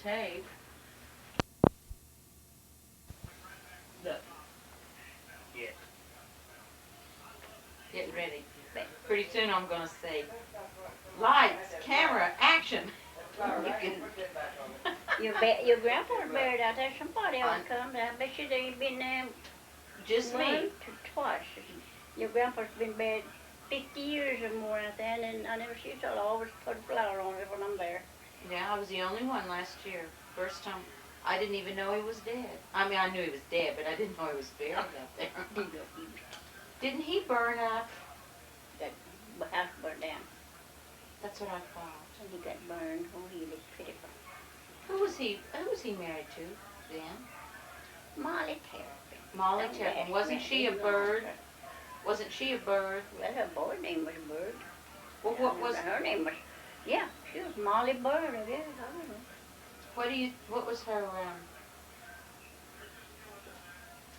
tape. Nothing. Yeah. Getting ready. Pretty soon I'm going to say, lights, camera, action. Your grandpa's buried out there. Somebody else come. I bet you they've been there Just me. once or twice. Your grandpa's been buried 50 years or more out there, and I never see it. I always put a flower on it when I'm there. Yeah, I was the only one last year. First time. I didn't even know he was dead. I mean, I knew he was dead, but I didn't know he was buried up there. Didn't he burn up? That house burned down. That's what I thought. And he got burned. Oh, he looked pitiful. Who was he married to then? Molly Terrapin. Molly Terrapin. Wasn't she a bird? Wasn't she a bird? Well, her boy name was Bird. Well, what was her name? Was yeah, she was Molly Bird. I guess I don't know. What was her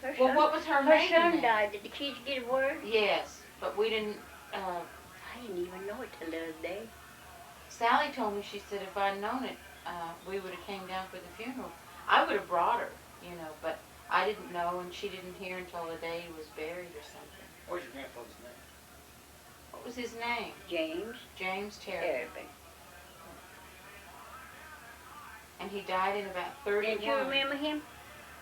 Her well, son, what was her her maiden son name? died. Did the kids get a word? Yes, but we didn't. I didn't even know it till the other day. Sally told me. She said if I'd known it, we would have came down for the funeral. I would have brought her, but I didn't know, and she didn't hear until the day he was buried or something. What's your grandfather's name? What was his name? James James Terrapin. Terrapin. And he died in about 31. Did you remember him?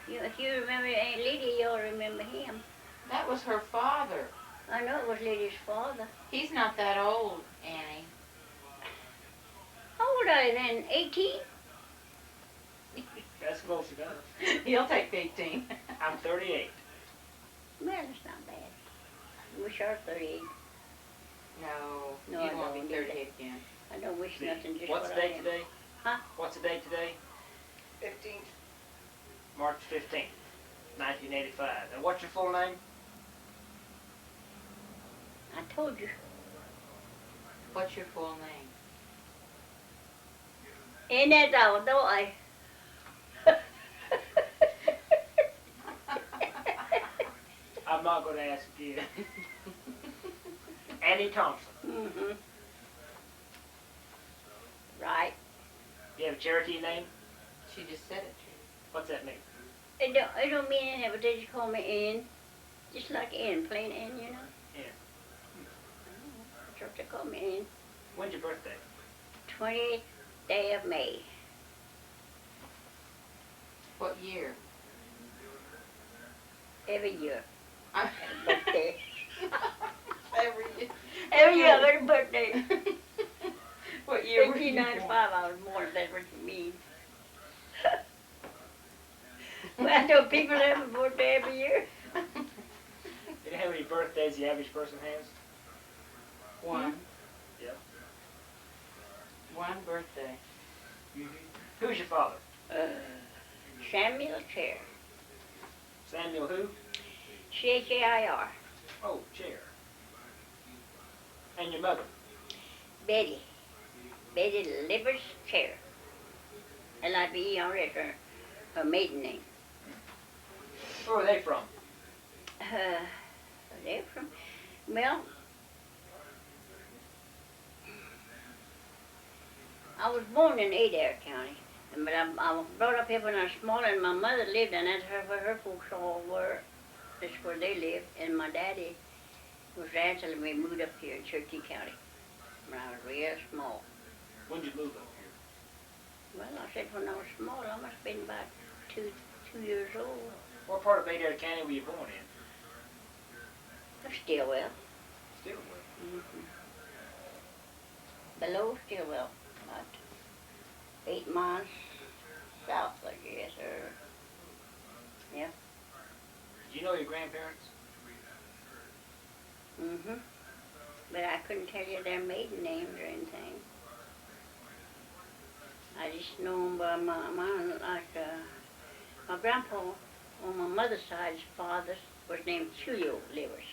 If you remember Aunt Lydia, you'll remember him. That was her father. I know it was Lydia's father. He's not that old, Annie. How old are you then? 18? That's close enough. He'll take 18. I'm 38. Well, it's not bad. I wish I was 38. No, I you won't don't be either. 38 again. I don't wish nothing, just What's what the I date am. today? Huh? What's the date today? 15th. March 15th, 1985. And what's your full name? I told you. What's your full name? Ain't that all, don't I? I'm not going to ask again. Annie Thompson. Mm-hmm. Right. You have a Cherokee name? She just said it to you. What's that mean? It don't mean anything, but they just call me Ann. Just like Ann, plain Ann, you know? Yeah. That's what they call me Ann. When's your birthday? 20th day of May. What year? Every year. I- Birthday. Every year. Every year I got a birthday. What year were you born? 1895 I was born, if that's what you mean. Well, I know people have a birthday every year. You know how many birthdays the average person has? One. Yep. One birthday. Who's your father? Samuel Chair. Samuel who? C-H-A-I-R. Oh, Chair. And your mother? Betty. Betty Livers Chair. L-I-V-E-R-S, her maiden name. Where are they from? They're from, well, I was born in Adair County, but I was brought up here when I was small, and my mother lived, and that's where her folks all were. That's where they lived, and my daddy was there until we moved up here in Cherokee County when I was real small. When did you move up here? Well, I said when I was small, I must have been about two years old. What part of Adair County were you born in? Stillwell. Stillwell. Mm-hmm. Below Stillwell, about 8 miles south, I guess, or, yeah. Did you know your grandparents? Mm-hmm. But I couldn't tell you their maiden names or anything. I just know them by my grandpa on my mother's side's father was named Julio Livers.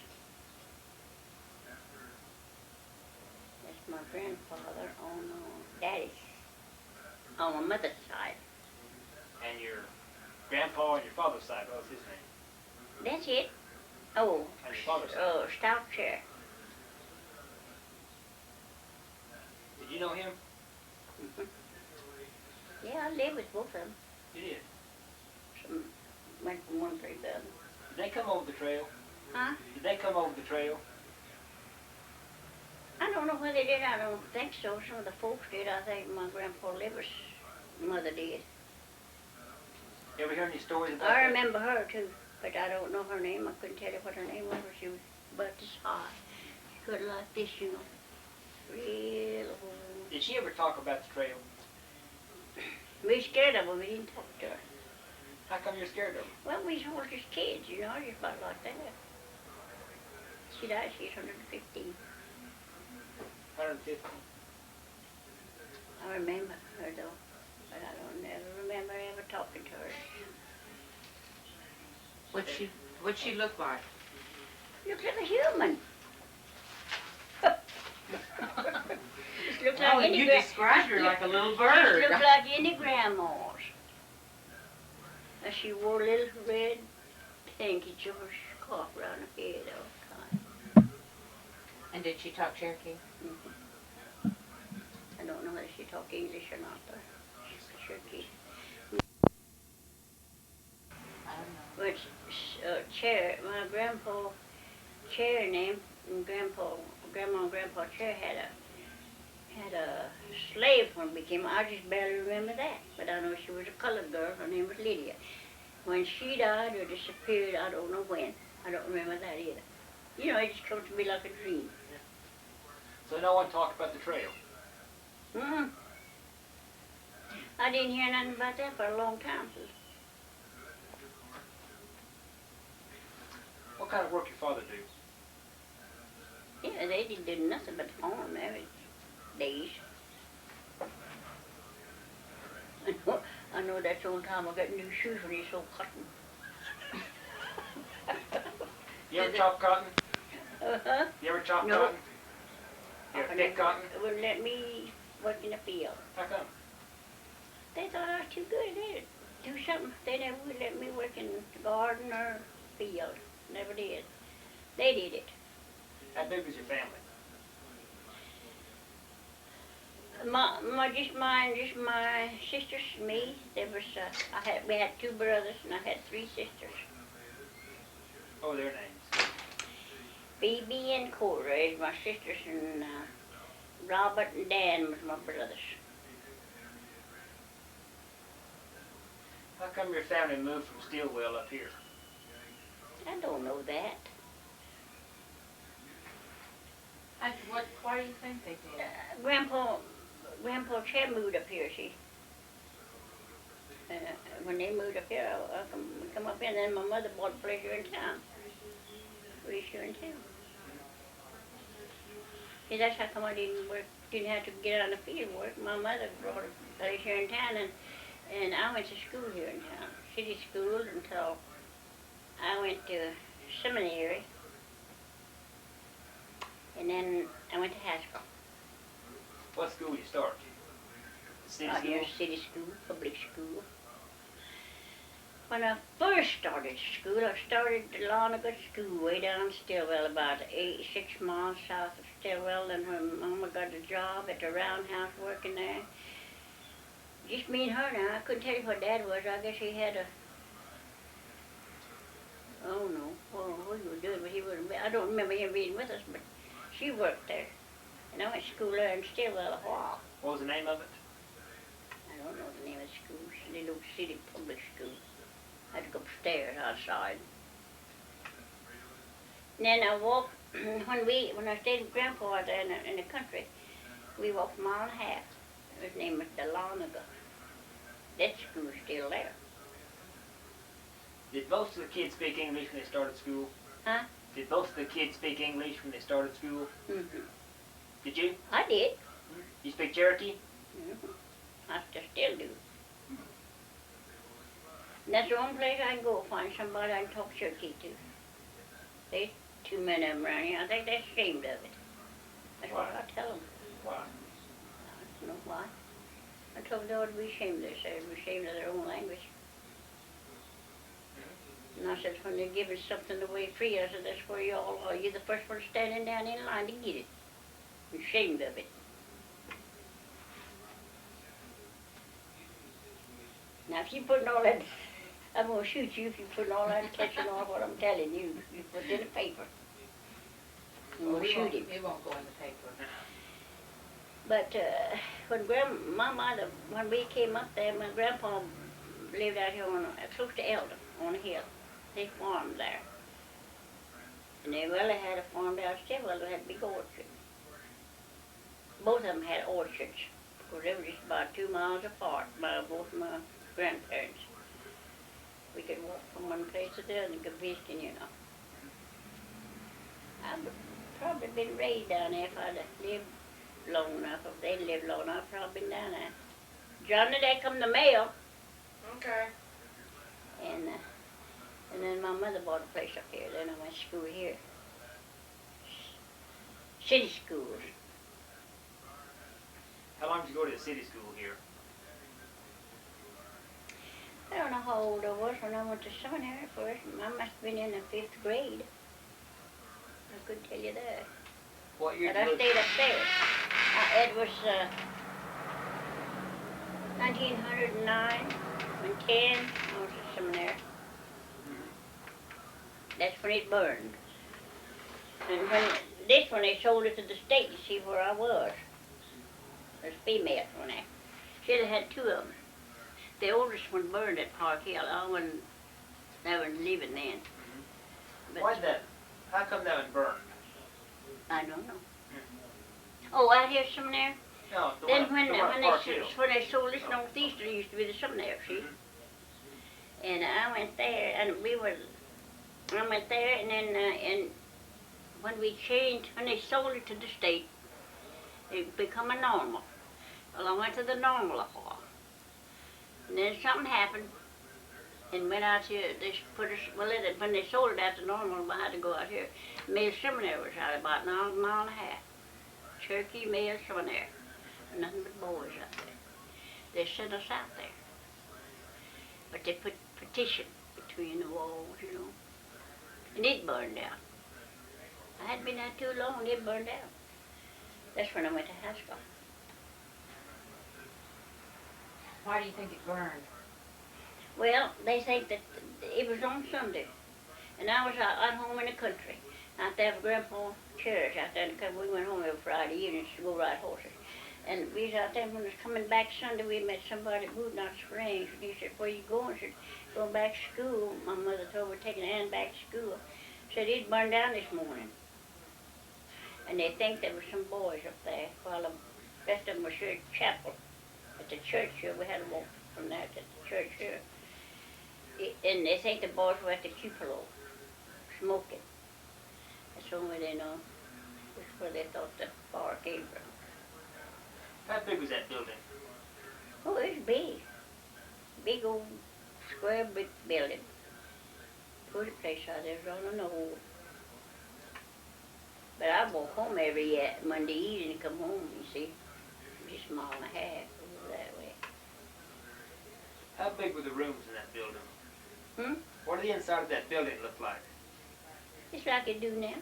That's my grandfather on daddy's, on my mother's side. And your grandpa on your father's side, what was his name? That's it. Oh, On your father's side. Stout Chair. Did you know him? Mm-hmm. Yeah, I lived with both of them. You did. Some went from one place to the other. Did they come over the trail? Huh? Did they come over the trail? I don't know whether they did. I don't think so. Some of the folks did. I think my grandpa Liver's mother did. You ever hear any stories about I that? remember her too, but I don't know her name. I couldn't tell you what her name was. She was about this high. She could like this, you know. Real old. Did she ever talk about the trail? We were scared of her. We didn't talk to her. How come you're scared of her? Well, we was just kids, you know, just about like that. She died. She's 115. 150. I remember her though, but I don't never remember ever talking to her. What'd she look like? Looks like a human. Just looks like Oh, any you gra- described her like a little Just bird. looked like any grandma's. And she wore a little red handkerchief or scarf around her head all the time. And did she talk Cherokee? I don't know whether she talked English or not, but she's Cherokee. I don't know. But my grandpa Chair name, and grandma and grandpa Chair had a slave when we came. I just barely remember that, but I know she was a colored girl. Her name was Lydia. When she died or disappeared, I don't know when. I don't remember that either. You know, it just comes to me like a dream. So no one talked about the trail? Mm-hmm. I didn't hear nothing about that for a long time. What kind of work your father do? Yeah, they didn't do nothing but farm every days. I know that's the only time I got new shoes when he sold cotton. You ever chop cotton? Uh-huh. You ever chop No. cotton? You ever pick cotton? They wouldn't let me work in the field. How come? They thought I was too good at it. Do something. They never would let me work in the garden or field. Never did. They did it. How big was your family? Just my sisters and me. There was we had 2 brothers and I had 3 sisters. What were their names? Phoebe and Cora is my sisters, and Robert and Dan was my brothers. How come your family moved from Stillwell up here? I don't know that. Why do you think they did? Grandpa Chet moved up here, see. When they moved up here, we come up here, and then my mother bought a place here in town. Place here in town. See, that's how come I didn't have to get out in the field work. My mother brought a place here in town, and I went to school here in town. City school until I went to Seminary. And then I went to Haskell. What school you start? City Out school? here, city school, public school. When I first started school, I started at Tahlequah School way down in Stillwell, about 6 miles south of Stillwell. And when Mama got a job at the roundhouse working there, just me and her now. I couldn't tell you what Dad was. I guess he had a, oh no, what he was doing, but he wasn't. I don't remember him being with us, but she worked there. And I went to school there in Stillwell a while. What was the name of it? I don't know the name of the school. It's a little city public school. I had to go upstairs outside. And then I walked, when I stayed with Grandpa out there in the country, we walked a mile and a half. His name was Tahlequah. That school's still there. Did most of the kids speak English when they started school? Huh? Did most of the kids speak English when they started school? Mm-hmm. Did you? I did. You speak Cherokee? Mm-hmm. I still do. And that's the only place I can go find somebody I can talk Cherokee to. There's too many of them around here. I think they're ashamed of it. That's what I tell them. Why? I don't know why. I told them they ought to be ashamed of themselves, be ashamed of their own language. And I said, when they're giving something away free, I said, that's where you all are. You're the first one standing down in line to get it. You're ashamed of it. Now, if you putting all that, I'm gonna shoot you if you putting all that attention on what I'm telling you. You put it in the paper. I'm gonna shoot him. It won't go in the paper. But when we came up there, my grandpa lived out here close to Eldon, on a hill. They farmed there. And they really had a farm downstairs. Well, they had a big orchard. Both of them had orchards, because they were just about 2 miles apart by both my grandparents. We could walk from one place to the other and go visiting, you know. I would probably been raised down there if I'd have lived long enough. If they'd lived long enough, I'd probably been down there. Johnny, there come the mail. Okay. And then my mother bought a place up here. Then I went to school here. City schools. How long did you go to the city school here? I don't know how old I was when I went to seminary first. I must have been in the 5th grade. I couldn't tell you that. What year But did you I stayed up there. It was 1909 and 10. I was at seminary. That's when it burned. And when they sold it to the state, you see where I was. There's females on there. She'd have had 2 of them. The oldest one burned at Park Hill. I wasn't living then. But Why'd that? How come that one burned? I don't know. Oh, out here seminary? No, the Then one at Park Hill. when they sold this northeast, there used to be the seminary, see? And I went there, and I went there, and then and when they sold it to the state, it become a normal. Well, I went to the normal a while. And then something happened, and went out here. They put us, when they sold it out to normal, I had to go out here. Male Seminary was out about a mile and a half. Cherokee Male Seminary. Nothing but boys out there. They sent us out there. But they put partition between the walls, you know. And it burned down. I hadn't been there too long, and it burned down. That's when I went to Haskell. Why do you think it burned? Well, they think that it was on Sunday, and I was out home in the country, out there with Grandpa Chores out there in the country. We went home every Friday evenings to go ride horses. And we was out there, when we was coming back Sunday, we met somebody at Wood Knot Springs, and he said, "Where you going?" I said, "Going back to school." My mother told me, taking Ann back to school. Said, "It burned down this morning." And they think there were some boys up there, while the rest of them were here at chapel, at the church here. We had to walk from there to the church here. And they think the boys were at the cupola, smoking. That's the only way they know. That's where they thought the fire came from. How big was that building? Oh, it's big. Big old square brick building. Pretty place out there, it's on the knoll. But I walk home every Monday evening and come home, you see. Just a mile and a half over that way. How big were the rooms in that building? What did the inside of that building look like? It's like it do now.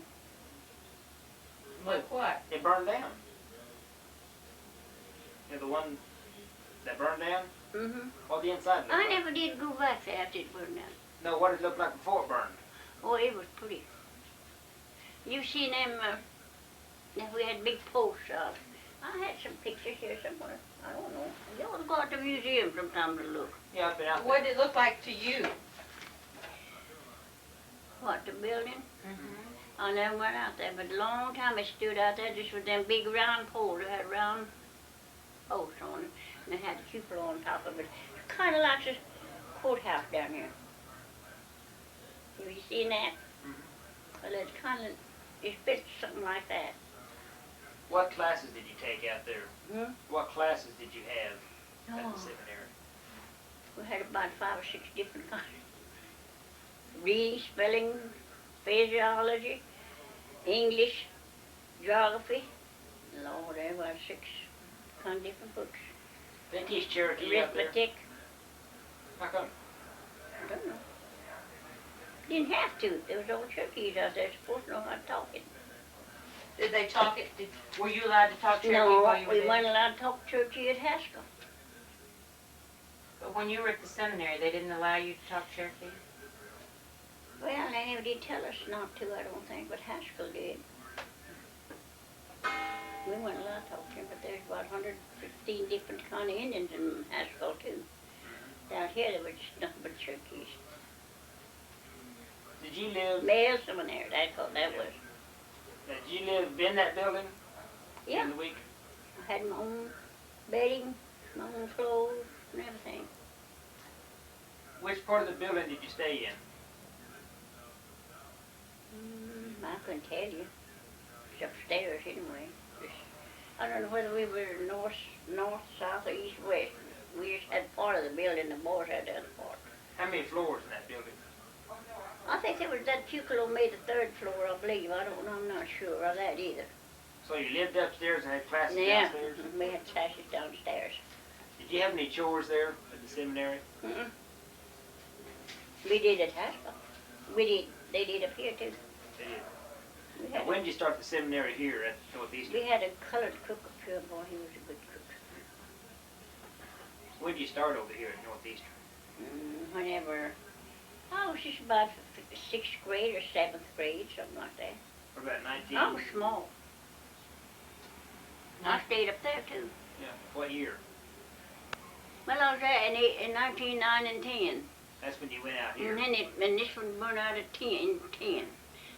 Like what? It burned down. You know, the one that burned down? Mm-hmm. What did the inside look I like? never did go back there after it burned down. No, what did it look like before it burned? Oh, it was pretty. You seen them, that we had big posts of. I had some pictures here somewhere. I don't know. You ought to go out to the museum sometime to look. Yeah, I've been out there. What did it look like to you? What, the building? Mm-hmm. I never went out there, but a long time it stood out there just with them big round poles. They had round posts on it, and they had a cupola on top of it. Kind of like this courthouse down here. Have you seen that? Mm-hmm. Well, it's kind of, it's built something like that. What classes did you take out there? What classes did you have at the seminary? We had about 5 or 6 different kinds. Reading, spelling, physiology, English, geography. Lord, there were 6 kind of different books. They teach Cherokee out there? Arithmetic. How come? I don't know. Didn't have to. There was old Cherokees out there supposed to know how to talk it. Did they talk it? Were you allowed to talk Cherokee No, while you were we there? weren't allowed to talk Cherokee at Haskell. But when you were at the seminary, they didn't allow you to talk Cherokee? Well, they never did tell us not to, I don't think, but Haskell did. We weren't allowed to talk to him, but there's about 115 different kind of Indians in Haskell, too. Down here, there was just nothing but Cherokees. Did you live? Male seminary, that's what that was. Did you live in that building? Yeah. In the week? I had my own bedding, my own clothes, and everything. Which part of the building did you stay in? I couldn't tell you. It's upstairs anyway. I don't know whether we were north, south, or east, west. We just had part of the building, the boys had the other part. How many floors in that building? I think there was that cupola made the third floor, I believe. I don't know, I'm not sure of that either. So you lived upstairs and had classes Yeah, downstairs? we had classes downstairs. Did you have any chores there at the seminary? Mm-mm. We did at Haskell. They did up here too. They did. We Now, had, when did you start the seminary here at Northeastern? we had a colored cook up here, boy, he was a good cook. When did you start over here at Northeastern? Whenever, I was just about 6th grade or 7th grade, something like that. What about 19? I was small. I stayed up there too. Yeah. What year? Well, I was there in 1909 and 10. That's when you went out here. And this one burned out at 10.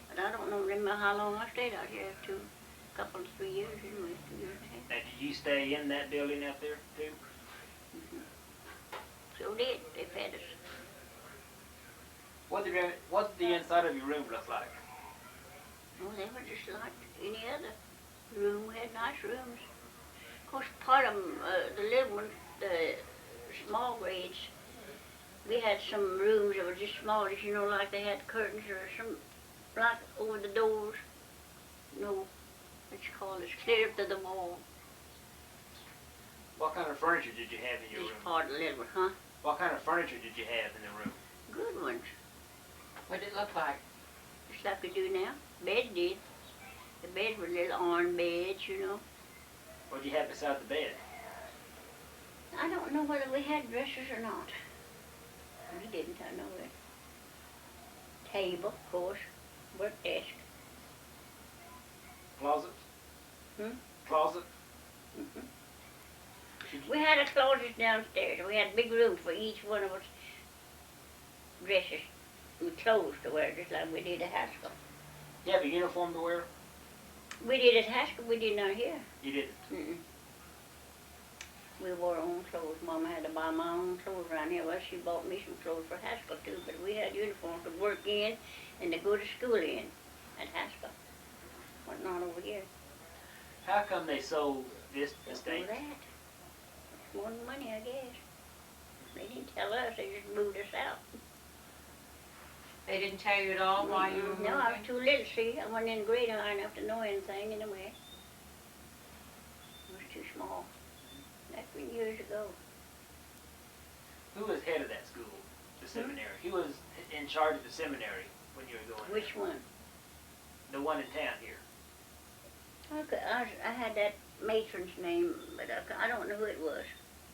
But I don't remember how long I stayed out here, a couple of 3 years anyway, 2 years and a half. Now, did you stay in that building out there too? So did, they fed us. What did the inside of your room look like? Oh, they were just like any other room. We had nice rooms. Of course, part of them, the little ones, the small grades, we had some rooms that were just small, you know, like they had curtains or some, like over the doors. No, what you call it, clear up to the wall. What kind of furniture did you have in your Just room? part of the little one, huh? What kind of furniture did you have in the room? Good ones, What did it look like? just like we do now. Bed did. The beds were little iron beds, you know. What did you have beside the bed? I don't know whether we had dressers or not. We didn't, I know that. Table, of course, work desk. Closet? Hmm? Closet? Mhm. We had a closet downstairs. We had big rooms for each one of us dresses and clothes to wear, just like we did at Haskell. You have a uniform to wear? We did at Haskell, we did not here. You didn't. Mm-mm. We wore our own clothes. Mama had to buy my own clothes around here. Well, she bought me some clothes for Haskell too, but we had uniforms to work in and to go to school in at Haskell. But not over here. How come they sold this Don't estate? know that. It's more than money, I guess. They didn't tell us, they just moved us out. They didn't tell you at all why you were moving? No, I was too little, see. I wasn't in grade high enough to know anything anyway. I was too small. That's been years ago. Who was head of that school, the seminary? Who was in charge of the seminary when you were going Which there? one? The one in town here. I had that matron's name, but I don't know who it was.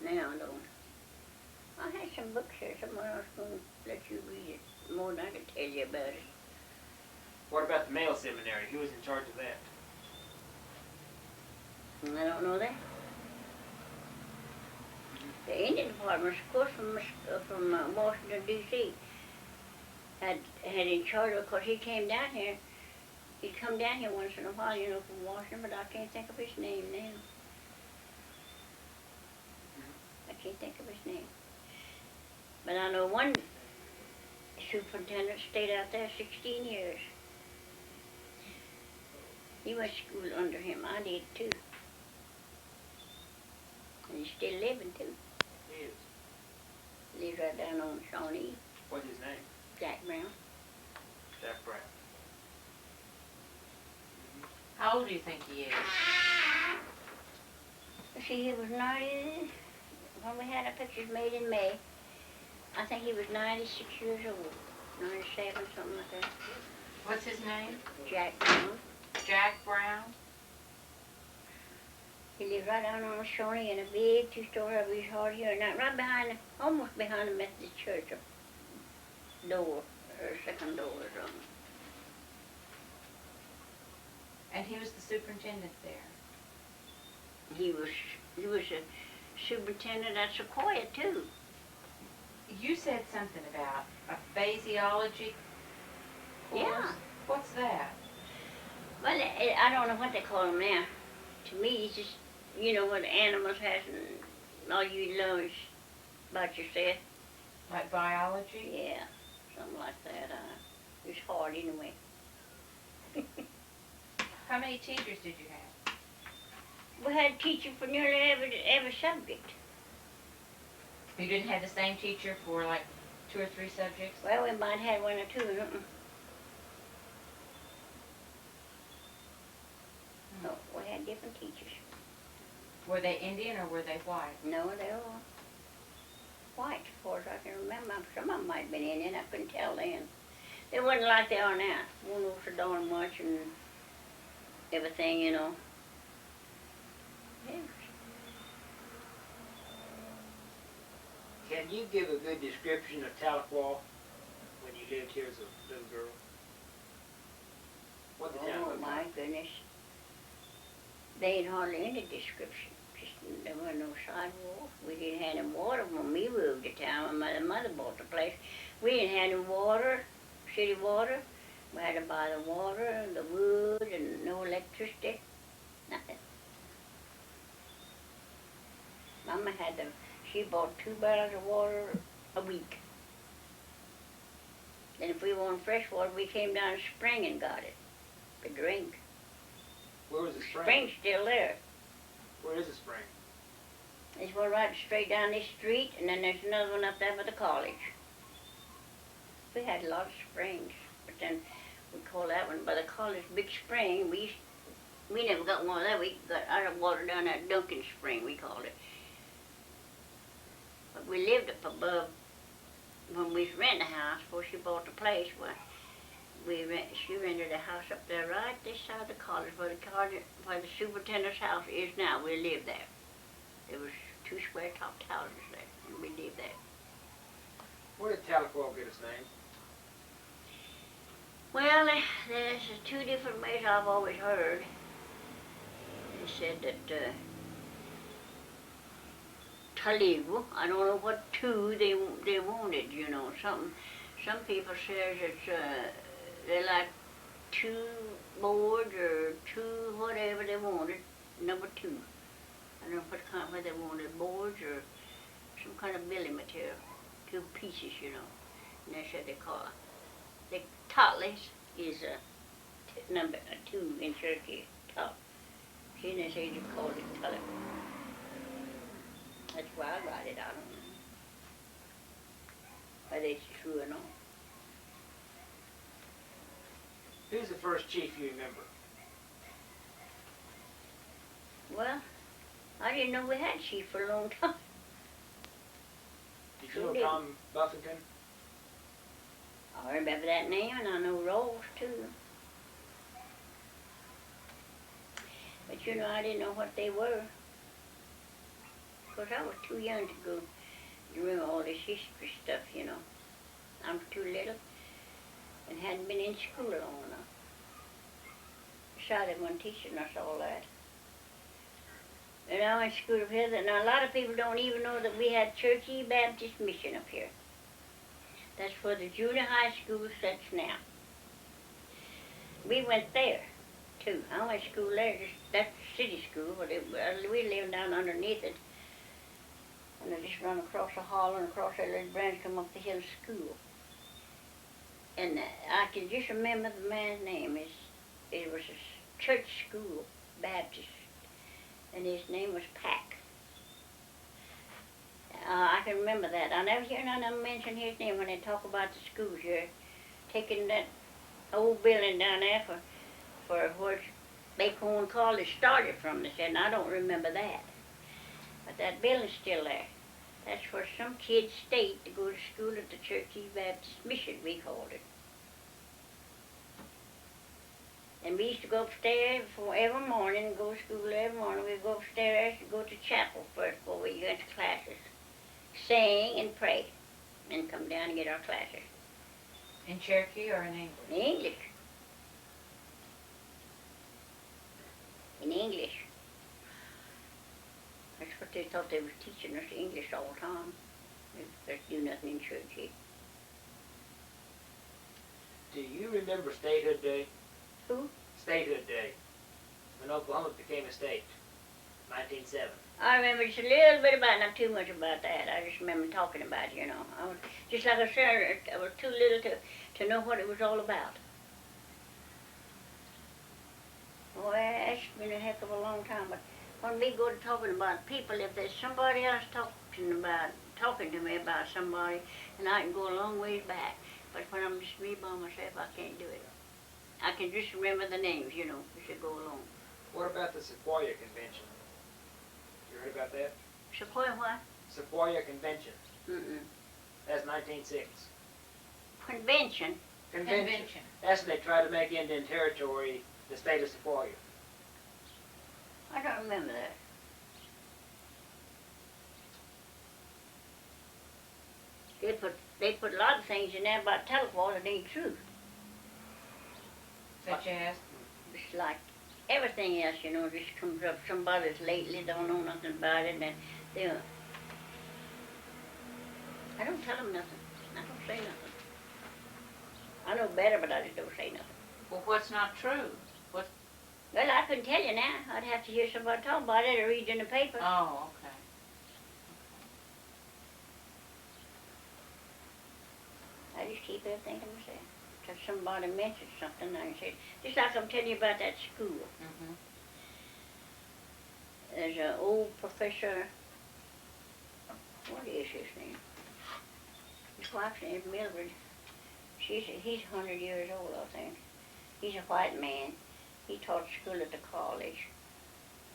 Now I don't. I had some books here. Someone else going to let you read it more than I can tell you about it. What about the male seminary? Who was in charge of that? I don't know that. The Indian Department, of course, from Washington, D.C., had in charge of, because he came down here. He'd come down here once in a while, you know, from Washington, but I can't think of his name now. I can't think of his name. But I know one superintendent stayed out there 16 years. He went to school under him. I did too. And he's still living too. He is. Lives right down on Shawnee. What's his name? Jack Brown. Jack Brown. How old do you think he is? See, he was 90, when we had our pictures made in May, I think he was 96 years old, 97, something like that. What's his name? Jack Brown. Jack Brown? He lived right down on Shawnee in a big two-story of his hard here, and right behind, almost behind the Methodist church, a door, or second door or something. And he was the superintendent there. He was a superintendent at Sequoia too. You said something about a phasiology course. Yeah. What's that? Well, I don't know what they call them now. To me, it's just, you know, what animals has and all you learn is about yourself. Like biology? Yeah, something like that. It's hard anyway. How many teachers did you have? We had a teacher for nearly every subject. You didn't have the same teacher for like 2 or 3 subjects? Well, we might have one or two. No, we had different teachers. Were they Indian or were they white? No, they were white, as far as I can remember. Some of them might have been Indian. I couldn't tell then. They wasn't like they are now. Won't over so darn much and everything, you know. Yeah. Can you give a good description of Tahlequah when you lived here as a little girl? What did town Oh, look my like? goodness. They ain't hardly any description. Just, there wasn't no sidewalk. We didn't have any water when we moved to town. My mother bought the place. We didn't have any water, city water. We had to buy the water, the wood, and no electricity. Nothing. Mama had them. She bought 2 barrels of water a week. And if we wanted fresh water, we came down to the spring and got it to drink. Where was the spring? Spring's still there. Where is the spring? There's one right straight down this street, and then there's another one up there by the college. We had a lot of springs, but then we call that one by the college Big Spring. We never got one of that. We got our water down at Duncan Spring, we called it. But we lived up above when we was renting a house before she bought the place. Well, she rented a house up there right this side of the college where the superintendent's house is now. We lived there. There was 2 square-topped houses there, and we lived there. Where did Tahlequah get its name? Well, there's 2 different ways I've always heard. They said that Tahlequah, I don't know what 2 they wanted, you know, something. Some people says it's they like 2 boards or 2 whatever they wanted, number 2. I don't know what kind, whether they wanted boards or some kind of building material, 2 pieces, you know. And they said they call it. The Tahlequah is number 2 in Cherokee, top. See, they say they called it Tahlequah. That's why I got it, I don't know. Whether it's true or not. Who's the first chief you remember? Well, I didn't know we had chief for a long time. Did you know Tom Buffington? I remember that name, and I know Rolls too. But you know, I didn't know what they were. Of course, I was too young to go remember all this history stuff, you know. I'm too little and hadn't been in school long enough. Besides, they weren't teaching us all that. And I went to school up here, and a lot of people don't even know that we had Cherokee Baptist Mission up here. That's where the junior high school sits now. We went there, too. I went to school there, that's city school, but we lived down underneath it. And I just run across the hall and across that little branch, come up the hill to school. And I can just remember the man's name. It was a church school, Baptist, and his name was Pack. I can remember that. I never hear none of them mention his name when they talk about the schools here. Taking that old building down there for where Acorn College started from, they said, and I don't remember that. But that building's still there. That's where some kids stayed to go to school at the Cherokee Baptist Mission, we called it. And we used to go upstairs before every morning, go to school every morning. We'd go upstairs and go to chapel first before we went to classes. Sing and pray, and come down and get our classes. In Cherokee or in English? In English. In English. That's what they thought they were teaching us, English all the time. They do nothing in church here. Do you remember Statehood Day? Who? Statehood Day. When Oklahoma became a state. 1907. I remember just a little bit about it, not too much about that. I just remember talking about it, you know. I was, just like I said, I was too little to know what it was all about. Well, that's been a heck of a long time. But when we go to talking about people, if there's somebody else talking to me about somebody, and I can go a long ways back. But when I'm just me by myself, I can't do it. I can just remember the names, you know, as I go along. What about the Sequoia Convention? You heard about that? Sequoia what? Sequoia Convention. Mm-mm. That's 1906. Convention? Convention. That's when they tried to make Indian Territory the state of Sequoia. I don't remember that. They put a lot of things in there about Tahlequah that ain't true. Such as? It's like everything else, you know, just comes up. Somebody's lately don't know nothing about it, and they I don't tell them nothing. I don't say nothing. I know better, but I just don't say nothing. Well, what's not true? Well, I couldn't tell you now. I'd have to hear somebody talk about it or read in the paper. Oh, okay. I just keep everything to myself. Till somebody mentions something, I can say, just like I'm telling you about that school. Mm-hmm. There's an old professor, what is his name? His wife's name is Mildred. He's 100 years old, I think. He's a white man. He taught school at the college.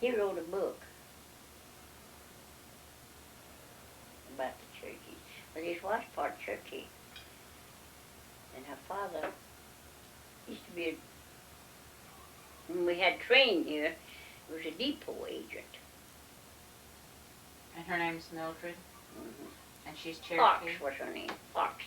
He wrote a book about the Cherokee. But his wife's part Cherokee. And her father used to be when we had train here, he was a depot agent. And her name's Mildred? Mm-hmm. And she's Cherokee? Fox was her name, Fox.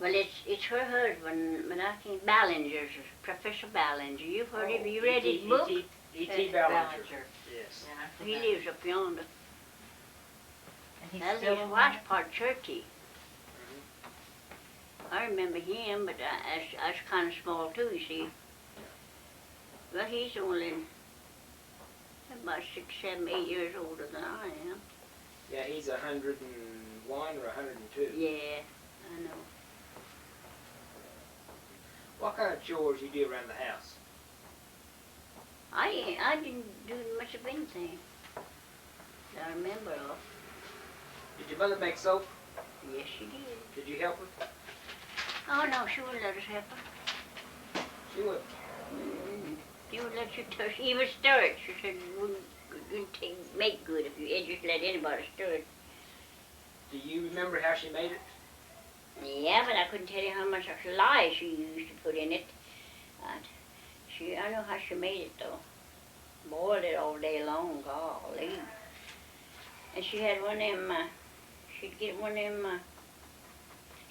Well, it's her husband, but I think Ballinger's, Professor Ballinger. You've heard him, you read his book? E.T. Ballinger. Yes. Yeah, He lives up yonder. And he's That's still his alive? wife's part Cherokee. I remember him, but I was kind of small too, you see. But he's only about 6, 7, 8 years older than I am. Yeah, he's 101 or 102. Yeah, I know. What kind of chores you do around the house? I didn't do much of anything that I remember of. Did your mother make soap? Yes, she did. Did you help her? Oh, no, she wouldn't let us help her. She would. She would let you touch, even stir it. She said it wouldn't make good if you just let anybody stir it. Do you remember how she made it? Yeah, but I couldn't tell you how much lye she used to put in it. I know how she made it, though. Boiled it all day long, golly. And she had one of them, she'd get one of them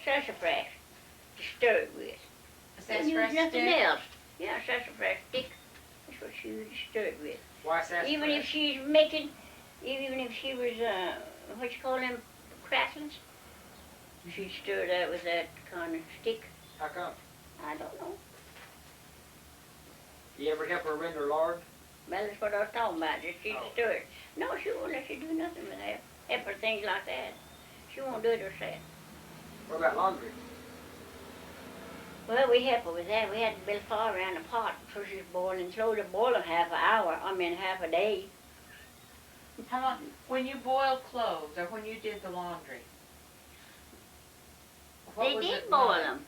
sassafras to stir it with. A sassafras use nothing stick? else. Yeah, a sassafras stick. That's what she used to stir it with. Why sassafras? Even if she's making, even if she was, what you call them, cracklings, she'd stir that with that kind of stick. How come? I don't know. Do you ever help her render lard? Well, that's what I was talking about, just she'd Oh. stir it. No, she won't let you do nothing with that. Help her things like that. She won't do it herself. What about laundry? Well, we help her with that. We had to build a fire around the pot before she was boiling. Slow to boil half an hour, half a day. How long, when you boiled clothes or when you did the laundry? What They was did it boil like? them.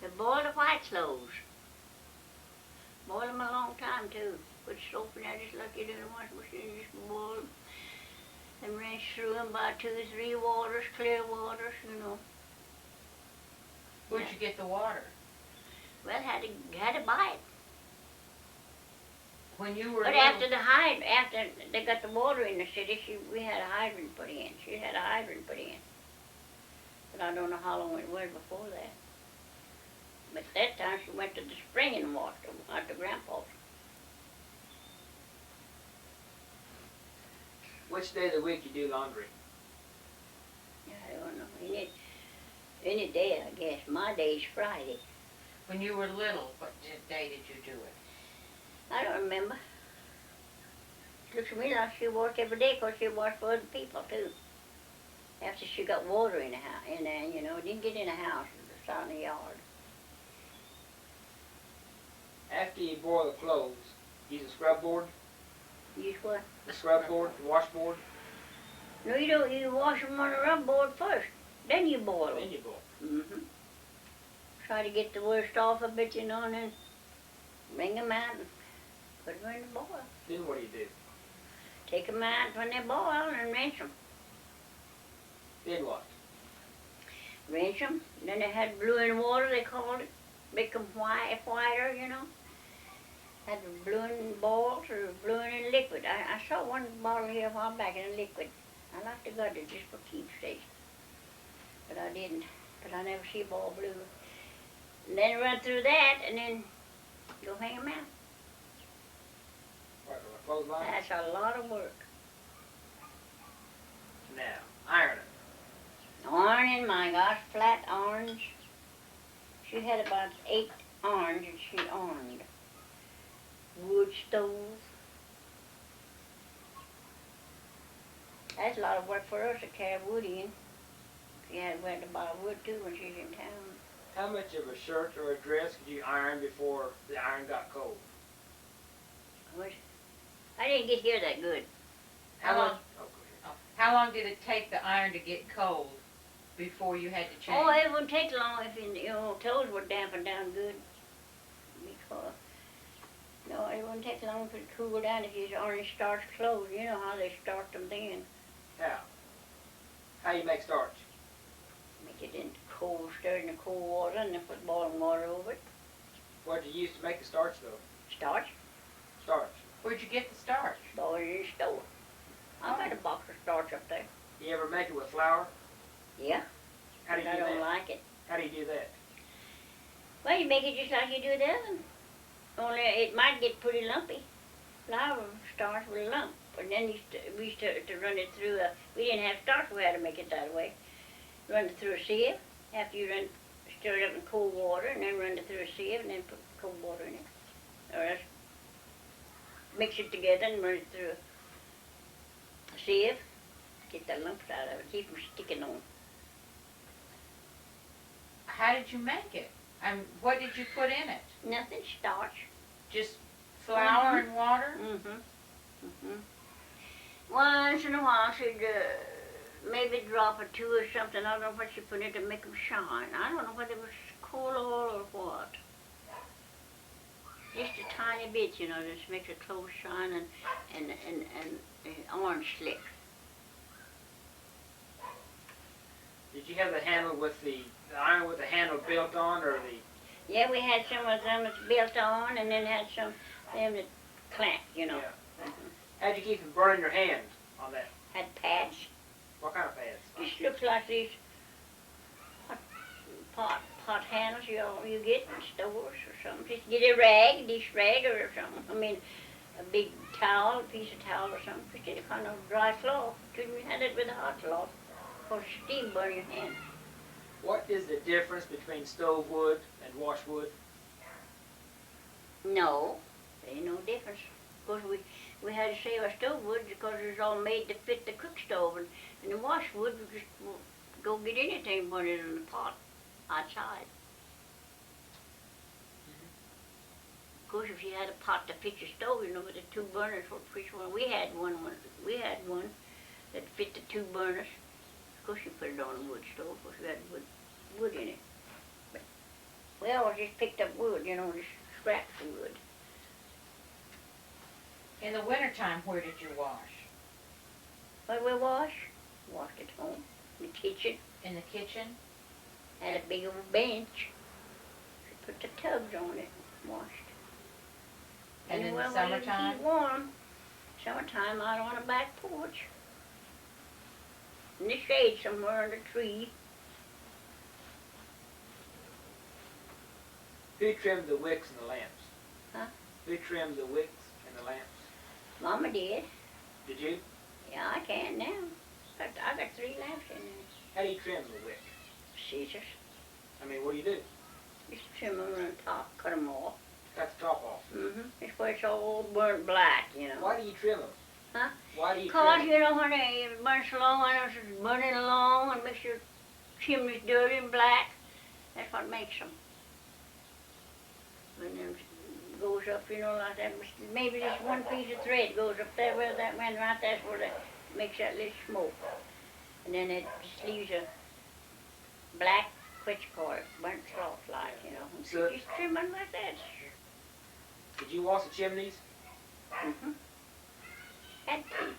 They boiled the white clothes. Boil them a long time, too. Put soap in there just like you do in the washing machine. Just boil them. And rinse through them by 2 or 3 waters, clear waters, you know. Where'd you get the water? Well, had to buy it. When you were But little, after they got the water in the city, we had a hydrant put in. She had a hydrant put in. But I don't know how long it was before that. But that time she went to the spring and washed at the grandpa's. Which day of the week you do laundry? I don't know. Any day, I guess. My day's Friday. when you were little, what day did you do it? I don't remember. Looks to me like she worked every day because she worked for other people too. After she got water in the house, in there, you know, it didn't get in the house, it was out in the yard. After you boil the clothes, use a scrub board, Use what? the scrub board, the wash board, No, you don't. You wash them on the rub board first, then you boil them. then you boil. Mm-hmm. Try to get the worst off of it, you know, and then bring them out and put them in the boil. Then what do you do? Take them out when they boil and rinse them. Then what? Rinse them. Then they had blue in water, they called it. Make them whiter, you know. Had the blue in boils or blue in liquid. I saw one bottle here a while back in liquid. I like to got it just for keepsakes. But I didn't. But I never see ball blue. And then run through that and then go hang them out. What, with a clothesline? That's a lot of work. Now, iron it. Ironing, my gosh, flat irons. She had about 8 irons that she ironed. Wood stove. That's a lot of work for us to carry wood in. She had went to buy wood too when she was in town. How much of a shirt or a dress could you iron before the iron got cold? I didn't get here that good. How long? Oh, go ahead. How long did it take the iron to get cold before you had to change? Oh, it wouldn't take long if toes were dampened down good. Because no, it wouldn't take long for it to cool down if you already starch clothes. You know how they starch them then. How? How you make starch? Make it in stir it in the cold water and then put boiling water over it. What did you use to make the starch though? Starch, Starch. Where'd you get the starch? Boil it in the store. I've got a box of starch up there. You ever make it with flour? Yeah. How do you but do I don't that? like it. How do you do that? Well, you make it just like you do the other one. Only it might get pretty lumpy. Flour starch with a lump. And then we used to run it through we didn't have starch, we had to make it that way. Run it through a sieve. After you stir it up in cold water and then run it through a sieve and then put cold water in it. Or else mix it together and run it through a sieve. Get the lumps out of it. Keep them sticking on. How did you make it? What did you put in it? Nothing, starch. Just flour and water? Once in a while she'd maybe drop a 2 or something. I don't know what she put in it to make them shine. I don't know whether it was coal oil or what. Just a tiny bit, you know, just makes the clothes shine and orange slick. Did you have the handle with the iron with the handle built on, or the? Yeah, we had some of them that's built on, and then had some them that clamped, you know. Yeah. How'd you keep from burning your hand on that? Had pads. What kind of pads? Just looks like these pot handles you get in stores or something. Just get a rag, dish rag or something. I mean, a big towel, a piece of towel or something. Just get a kind of dry cloth. Couldn't have it with a hot cloth. Or steam burn your hand. What is the difference between stove wood and wash wood? No, there ain't no difference. Of course, we had to save our stove wood because it was all made to fit the cook stove, and the wash wood we just go get anything and put it in the pot outside. Of course, if you had a pot to fit your stove, you know, with the 2 burners, which one we had one that fit the 2 burners. Of course, you put it on a wood stove because we had wood in it. But we always just picked up wood, you know, just scraps of wood. In the wintertime, where did you wash? Where we washed at home, in the kitchen. In the kitchen? Had a big old bench. put the tubs on it, washed. And in the well, summertime? Keep warm. Summertime out on a back porch. In the shade somewhere under a tree. Who trimmed the wicks and the lamps? Huh? Who trimmed the wicks and the lamps? Mama did. Did you? Yeah, I can now. I got 3 lamps in there. How do you trim the wick? Scissors. I mean, what do you do? Just trim them on the top, cut them off. Cut the top off. It's where it's all burnt black, you know. Why do you trim them? Huh? Why do you Cause, trim them? you know, when they burn so long, when it's burning along and makes your chimneys dirty and black, that's what makes them. When them goes up, you know, like that, maybe just one piece of thread goes up there where that went right, that's where that makes that little smoke. And then it just leaves a black, what you call it, burnt cloth like, you know. So, just trim them like that. did you wash the chimneys? Had to.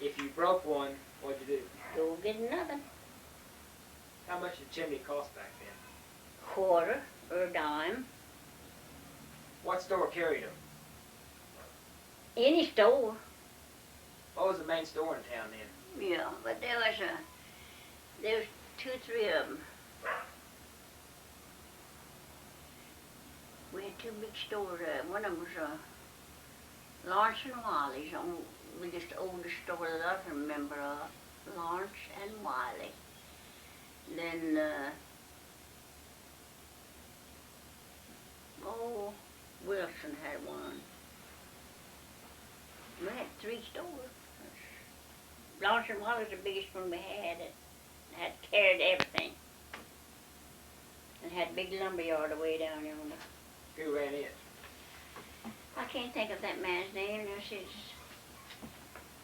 If you broke one, what'd you do? Go get another. How much did the chimney cost back then? Quarter or a dime. What store carried them? Any store. What was the main store in town then? Yeah, but there was 2 or 3 of them. We had 2 big stores. One of them was Lawrence and Wiley's, the biggest oldest store that I can remember of. Lawrence and Wiley. Then, Wilson had one. We had 3 stores. Lawrence and Wiley was the biggest one we had. It had carried everything. And had a big lumber yard away down yonder. Who ran it? I can't think of that man's name.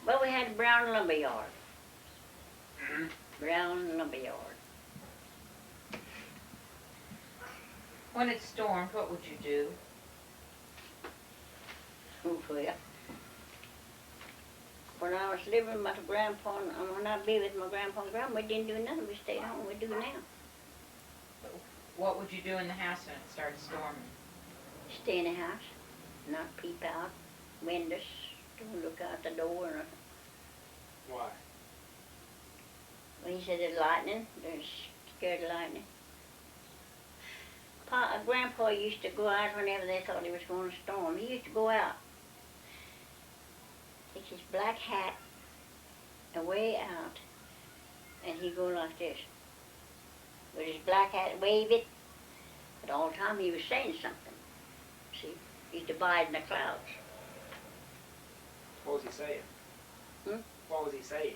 Well, we had a brown lumber yard. Brown lumber yard. When it stormed, what would you do? Oh, well. When I was living with my grandpa, and when I'd be with my grandpa and grandma, we didn't do nothing. We stayed home. We do now. What would you do in the house when it started storming? Stay in the house, not peep out windows, don't look out the door. Or Why? when he said the lightning, they're scared of lightning. Grandpa used to go out whenever they thought it was going to storm. He used to go out, take his black hat away out, and he'd go like this. With his black hat, wave it, but all the time he was saying something. See, he's dividing the clouds. What was he saying? What was he saying?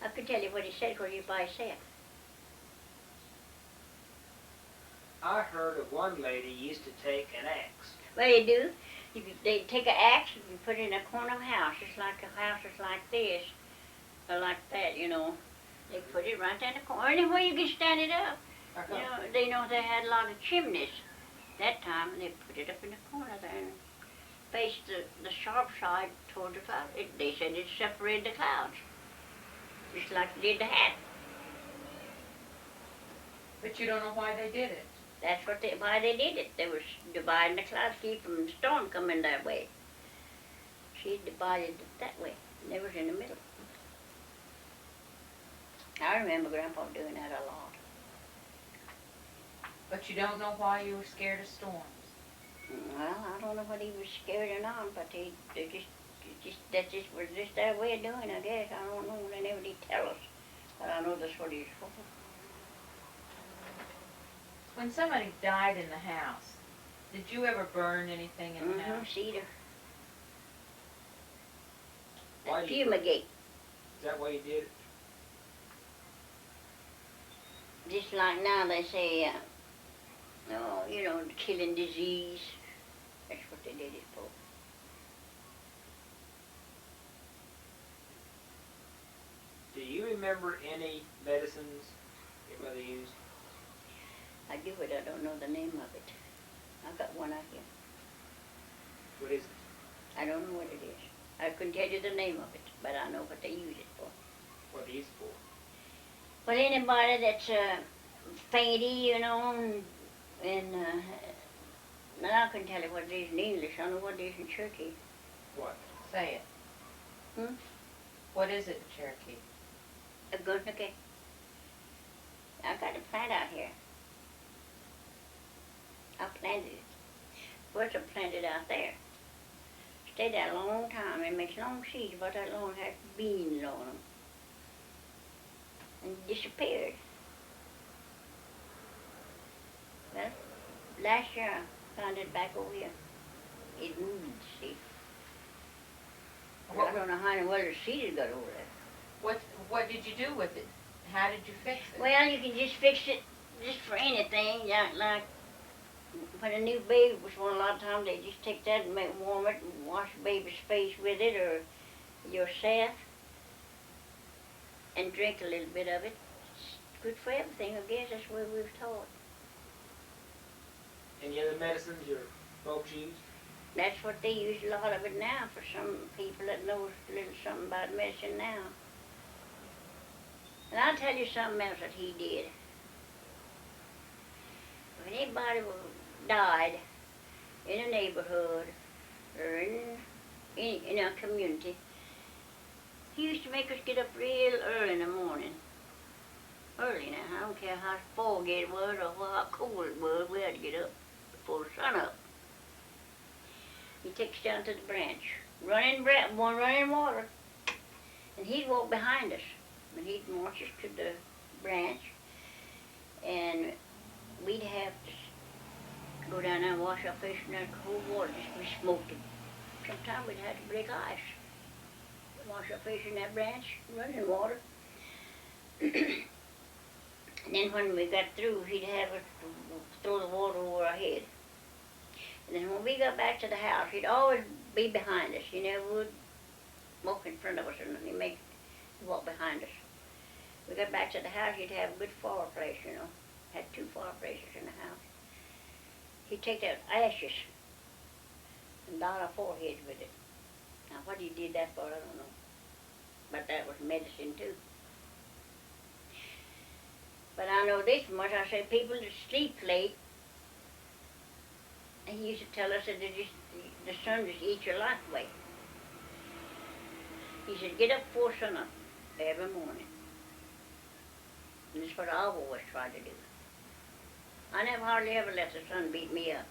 I could tell you what he said because he's by himself. I heard of one lady used to take an axe. Well, they do. They take an axe and you put it in a corner of a house. It's like a house is like this, or like that, you know. They put it right there in the corner. Anywhere you can stand it up. You know, they know they had a lot of chimneys that time, and they put it up in the corner there and faced the sharp side toward the cloud. They said it separated the clouds, just like it did the hat. But you don't know why they did it. That's why they did it. They was dividing the clouds, keep from the storm coming that way. She divided it that way, and they was in the middle. I remember Grandpa doing that a lot. But you don't know why you were scared of storms. Well, I don't know what he was scared or not, but that just was just their way of doing, I guess. I don't know. They never did tell us, but I know that's what he was for. When somebody died in the house, did you ever burn anything in the house? Cedar. Why And do you- fumigate. Is that why you did it? Just like now they say, you know, killing disease. That's what they did it for. Do you remember any medicines your mother used? I do, but I don't know the name of it. I've got one out here. What is it? I don't know what it is. I couldn't tell you the name of it, but I know what they use it for. What do you use it for? Well, anybody that's fainty, you know, and now I couldn't tell you what it is in English. I know what it is in Cherokee. What? Say it. Hmm? What is it in Cherokee? A gunnucky. I got a plant out here. I planted it. First I planted it out there. Stayed there a long time. It makes long seeds, about that long, had beans on them. And disappeared. Well, last year I found it back over here. It moved, see. I don't know how in the world the seed had got over there. What did you do with it? How did you fix it? Well, you can just fix it just for anything. Like when a new baby was born, a lot of times they just take that and warm it and wash the baby's face with it or yourself and drink a little bit of it. It's good for everything, I guess. That's what we've taught. Any other medicines your folks use? That's what they use a lot of it now for some people that knows a little something about medicine now. And I'll tell you something else that he did. When anybody died in a neighborhood or in our community, he used to make us get up real early in the morning. Early now, I don't care how foggy it was or how cold it was, we had to get up before the sun up. He takes us down to the branch, running water, and he'd walk behind us, and he'd march us to the branch, and we'd have to go down there and wash our face in that cold water, just we smoked it. Sometimes we'd have to break ice, wash our face in that branch, running water. And then when we got through, he'd have us throw the water over our head. And then when we got back to the house, he'd always be behind us. He never would walk in front of us, and he'd walk behind us. We got back to the house, he'd have a good fireplace, you know. Had 2 fireplaces in the house. He'd take that ashes and dot our foreheads with it. Now what he did that for, I don't know. But that was medicine too. But I know this much, I said people that sleep late, and he used to tell us that the sun just eats your life away. He said, get up before sun up every morning. And that's what I've always tried to do. I never hardly ever let the sun beat me up.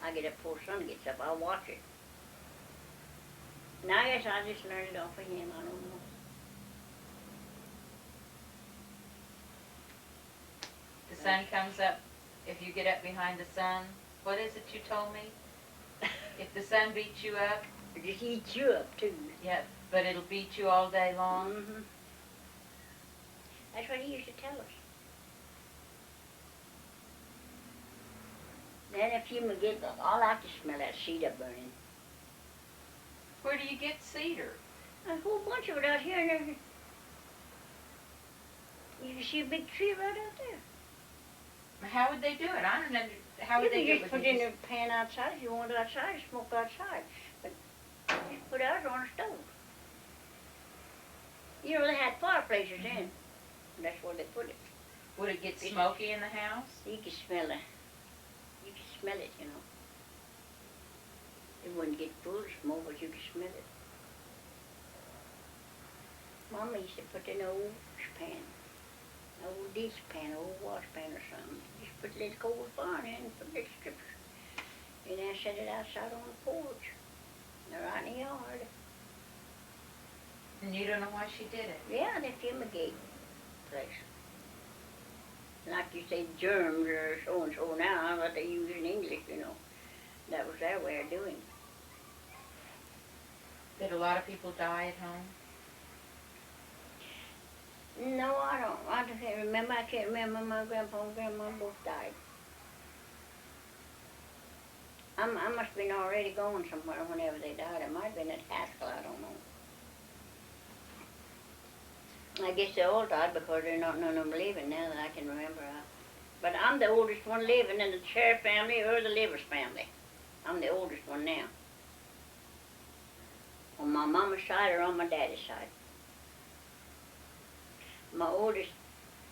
I get up before sun gets up, I'll watch it. And I guess I just learned it off of him, I don't know. The sun comes up, if you get up behind the sun, what is it you told me? If the sun beats you up? It just eats you up too. Yeah, but it'll beat you all day long? Mm-hmm. That's what he used to tell us. Then if you get, I like to smell that cedar burning. Where do you get cedar? A whole bunch of it out here, and there's, you can see a big tree right out there. How would they do it? I don't know. How would they do You it? can just put it in a pan outside if you want it outside, smoke outside. But you put ours on a stove. You know, they had fireplaces in. That's where they put it. Would it get smoky in the house? You can smell it. You can smell it, you know. It wouldn't get full of smoke, but you could smell it. Mama used to put in an old pan, an old dish pan, an old wash pan or something. Just put a little cold fire in and put little strips. And then set it outside on the porch. They're right in the yard. And you don't know why she did it? Yeah, they fumigate the place. Like you say, germs or so-and-so now, what they use in English, you know. That was their way of doing it. Did a lot of people die at home? No, I don't. I can't remember. I can't remember. My grandpa and grandma both died. I must have been already going somewhere whenever they died. It might have been at Haskell, I don't know. I guess they all died because there's not none of them living now that I can remember. But I'm the oldest one living in the Sheriff family or the Livers family. I'm the oldest one now. On my mama's side or on my daddy's side. My oldest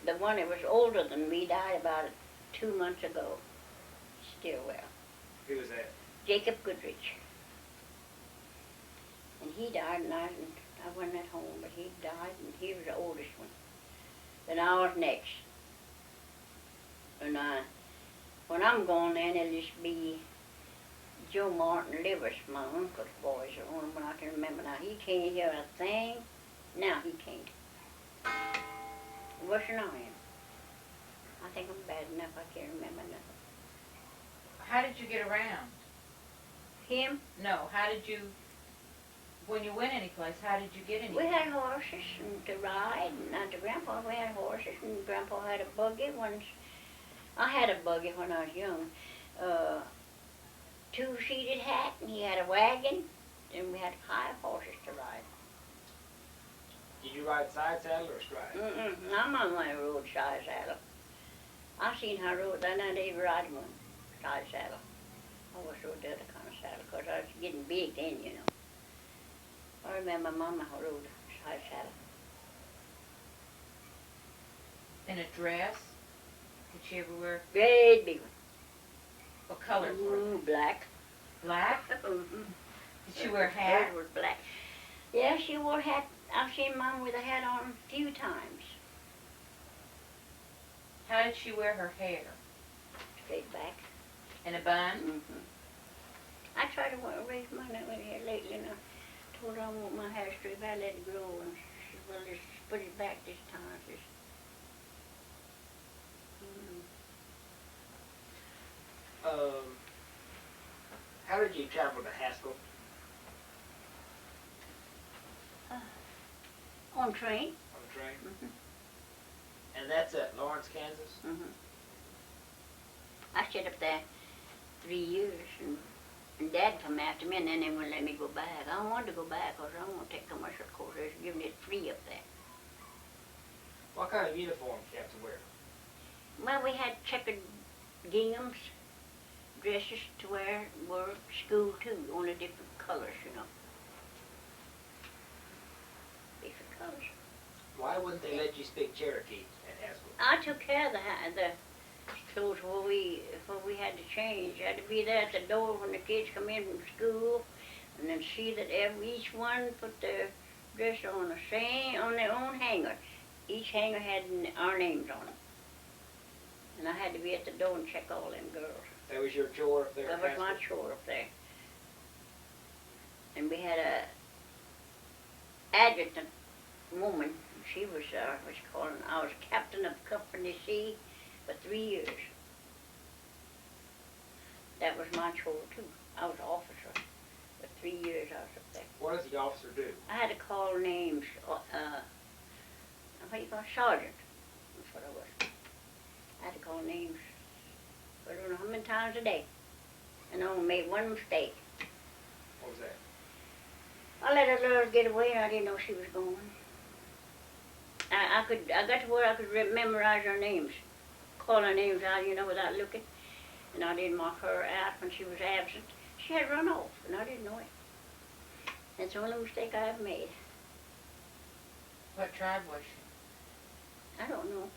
the one that was older than me died about 2 months ago. Still well. Who was that? Jacob Goodrich. And he died, and I wasn't at home, but he died, and he was the oldest one. Then I was next. And when I'm gone, then it'll just be Joe Martin Livers, my uncle's boys, the only one I can remember now. He can't hear a thing. Now he can't. Worse than I am. I think I'm bad enough I can't remember nothing. How did you get around? Him? No, how did you, when you went anyplace, how did you get anywhere? We had horses and to ride, and after Grandpa we had horses, and Grandpa had a buggy once. I had a buggy when I was young. Two-seated hat, and he had a wagon, and we had 5 horses to ride. Did you ride side saddle or stride? I'm on my road side saddle. I seen how rode, I didn't even ride one side saddle. I always rode the other kind of saddle, because I was getting big then, you know. I remember Mama rode side saddle. In a dress? Did she ever wear, Great big one. what color? Ooh, black. Black? Mhm. Did she wear a Hers hat? was black. Yeah, she wore a hat. I've seen Mom with a hat on a few times. How did she wear her hair? Straight back. In a bun? Mm-hmm. I tried to raise mine that way here lately, and I told her I want my hair straight back, let it grow, and she said, well, just put it back this time. Just, How did you travel to Haskell? On train. On the train? Mm-hmm. And that's at Lawrence, Kansas? Mm-hmm. I stayed up there 3 years, and Dad come after me, and then they wouldn't let me go back. I wanted to go back because I don't want to take commercial courses, giving it free up there. What kind of uniform did you have to wear? Well, we had checkered ginghams, dresses to wear, were school too, only different colors, you know. Different colors. Why wouldn't they let you speak Cherokee at Haskell? I took care of the clothes where we had to change. I had to be there at the door when the kids come in from school, and then see that each one put their dress on their own hanger. Each hanger had our names on it. And I had to be at the door and check all them girls. That was your chore up there That at was my Haskell? chore up there. And we had a adjutant woman. She was, I was captain of Company C for 3 years. That was my chore too. I was officer. For 3 years I was up there. What does the officer do? I had to call names, what do you call it? Sergeant. That's what I was. I had to call names, I don't know how many times a day. And I only made one mistake. What was that? I let her girl get away, and I didn't know she was gone. I got to where I could memorize her names, call her names out, you know, without looking. And I didn't mark her out when she was absent. She had run off, and I didn't know it. That's the only mistake I ever made. What tribe was she? I don't know.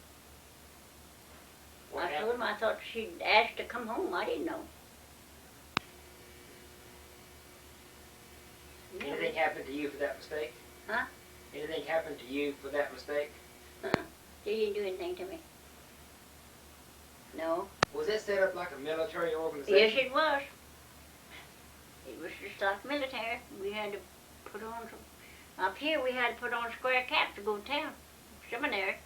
What I told happened? him I thought she'd asked to come home. I didn't know. Anything happened to you for that mistake? Huh? Anything happened to you for that mistake? They didn't do anything to me. No. Was it set up like a military organization? Yes, it was. It was just like military. We had to put on some. Up here, we had to put on square caps to go to town. Seminary.